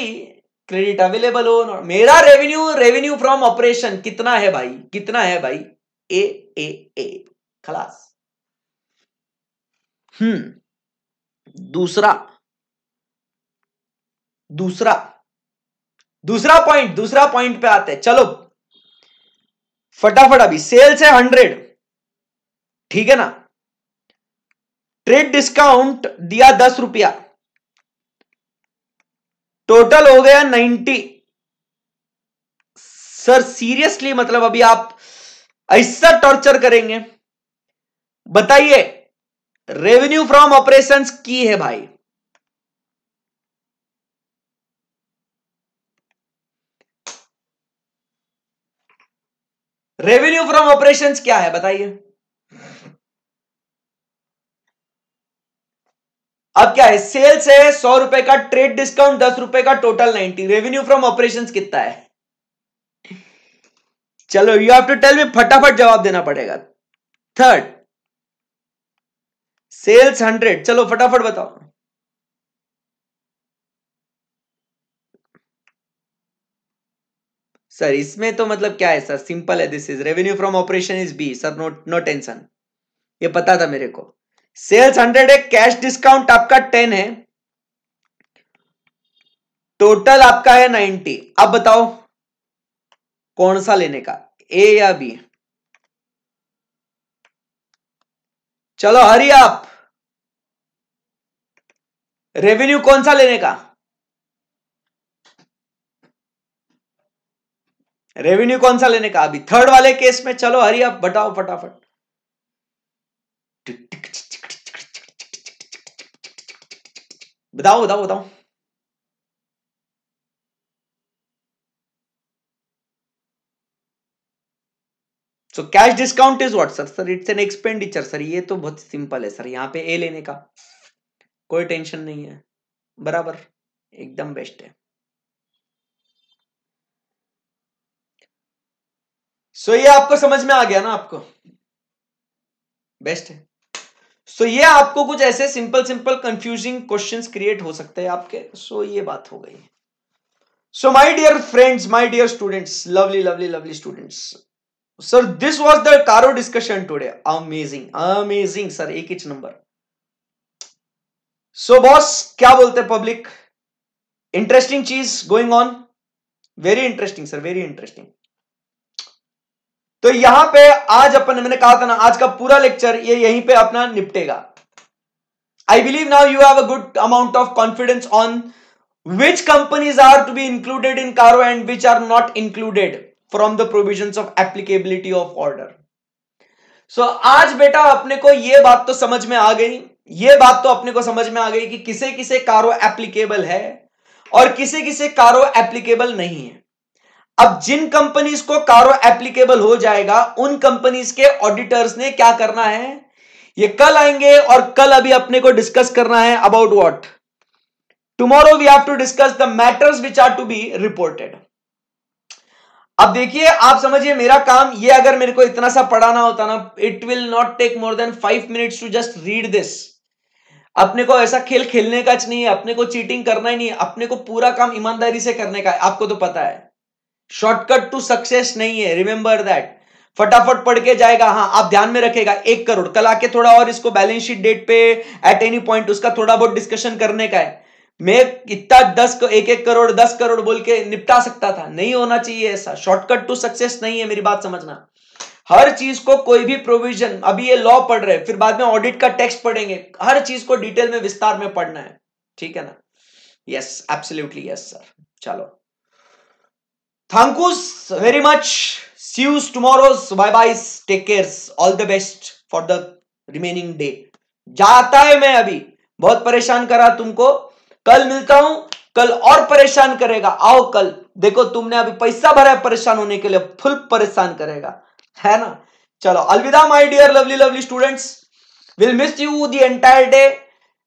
क्रेडिट अवेलेबल हो, मेरा रेवेन्यू फ्रॉम ऑपरेशन कितना है भाई, कितना है भाई, ए ए ए खलास। दूसरा दूसरा दूसरा पॉइंट पे आते हैं, चलो फटाफट। अभी सेल्स है 100, ठीक है ना। ट्रेड डिस्काउंट दिया 10 रुपया, टोटल हो गया 90। सर सीरियसली, मतलब अभी आप ऐसा टॉर्चर करेंगे? बताइए, रेवेन्यू फ्रॉम ऑपरेशंस की है भाई, रेवेन्यू फ्रॉम ऑपरेशंस क्या है बताइए। अब क्या है, सेल्स है 100 रुपए का, ट्रेड डिस्काउंट 10 रुपए का, टोटल 90। रेवेन्यू फ्रॉम ऑपरेशंस कितना है? चलो you have to tell me, फटाफट जवाब देना पड़ेगा। थर्ड, सेल्स 100, चलो फटाफट बताओ। सर इसमें तो मतलब क्या है सर, सिंपल है, this is revenue from operation is be sir, no tension, ये पता था मेरे को। सेल्स 100 है, कैश डिस्काउंट आपका 10 है, टोटल आपका है 90। अब बताओ कौन सा लेने का, ए या बी? चलो हरी आप, रेवेन्यू कौन सा लेने का, रेवेन्यू कौन सा लेने का अभी थर्ड वाले केस में? चलो हरी आप बताओ फटाफट। बताओ बताओ बताओ। So cash discount is what sir? Sir it's an expenditure sir, ये तो बहुत सिंपल है सर, यहां पे ए लेने का कोई टेंशन नहीं है, बराबर एकदम बेस्ट है। सो ये आपको समझ में आ गया ना, आपको बेस्ट है। सो ये आपको कुछ ऐसे सिंपल कंफ्यूजिंग क्वेश्चंस क्रिएट हो सकते हैं आपके, सो ये बात हो गई। So my dear friends, my dear students, lovely students, sir this was the CARO discussion today. Amazing sir, एक ही नंबर। सो बॉस क्या बोलते हैं पब्लिक, इंटरेस्टिंग चीज going on, very interesting sir, very interesting. तो यहां पे आज अपन, मैंने कहा था ना आज का पूरा लेक्चर ये यहीं पे अपना निपटेगा। I believe now you have a good amount of confidence on which companies are to be included in Caro and which are not included from the provisions of applicability of order. So आज बेटा अपने को ये बात तो समझ में आ गई ये बात तो अपने को समझ में आ गई कि किसे किसे कारो एप्लीकेबल है और किसे किसे कारो एप्लीकेबल नहीं है। अब जिन कंपनीज को कारो एप्लीकेबल हो जाएगा उन कंपनीज के ऑडिटर्स ने क्या करना है, ये कल आएंगे और कल अभी अपने को डिस्कस करना है about what, tomorrow we have to discuss the matters which are to be reported. अब देखिए आप समझिए मेरा काम ये, अगर मेरे को इतना सा पढ़ाना होता ना, it will not take more than 5 minutes to just read this. अपने को ऐसा खेल खेलने का नहीं है, अपने को चीटिंग करना ही नहीं है, अपने को पूरा काम ईमानदारी से करने का है। आपको तो पता है शॉर्टकट टू सक्सेस नहीं है, रिमेंबर दैट। फटाफट पढ़ के जाएगा। हाँ आप ध्यान में रखेगा 1 करोड़, कल आके थोड़ा और इसको बैलेंस शीट डेट पे एट एनी पॉइंट उसका थोड़ा बहुत डिस्कशन करने का है। मैं इतना 1 करोड़ 10 करोड़ बोल के निपटा सकता था, नहीं होना चाहिए ऐसा। शॉर्टकट टू सक्सेस नहीं है, मेरी बात समझना। हर चीज को कोई भी प्रोविजन, अभी ये लॉ पढ़ रहे हैं, फिर बाद में ऑडिट का टेक्स्ट पढ़ेंगे, हर चीज को डिटेल में विस्तार में पढ़ना है, ठीक है ना। Yes absolutely yes sir. चलो thank you very much, see you tomorrow, bye bye, take care, all the best for the remaining day. जाता है मैं अभी, बहुत परेशान करा तुमको, कल मिलता हूं, कल और परेशान करेगा। आओ कल देखो, तुमने अभी पैसा भरा है परेशान होने के लिए, फुल परेशान करेगा, है ना। चलो अलविदा my dear lovely lovely students, will miss you the entire day,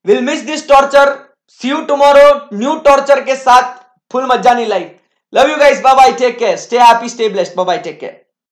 will miss this torture, see you tomorrow new torture के साथ, फुल मजा नहीं life. Love you guys, bye bye, take care, stay happy, stay blessed, bye bye, take care.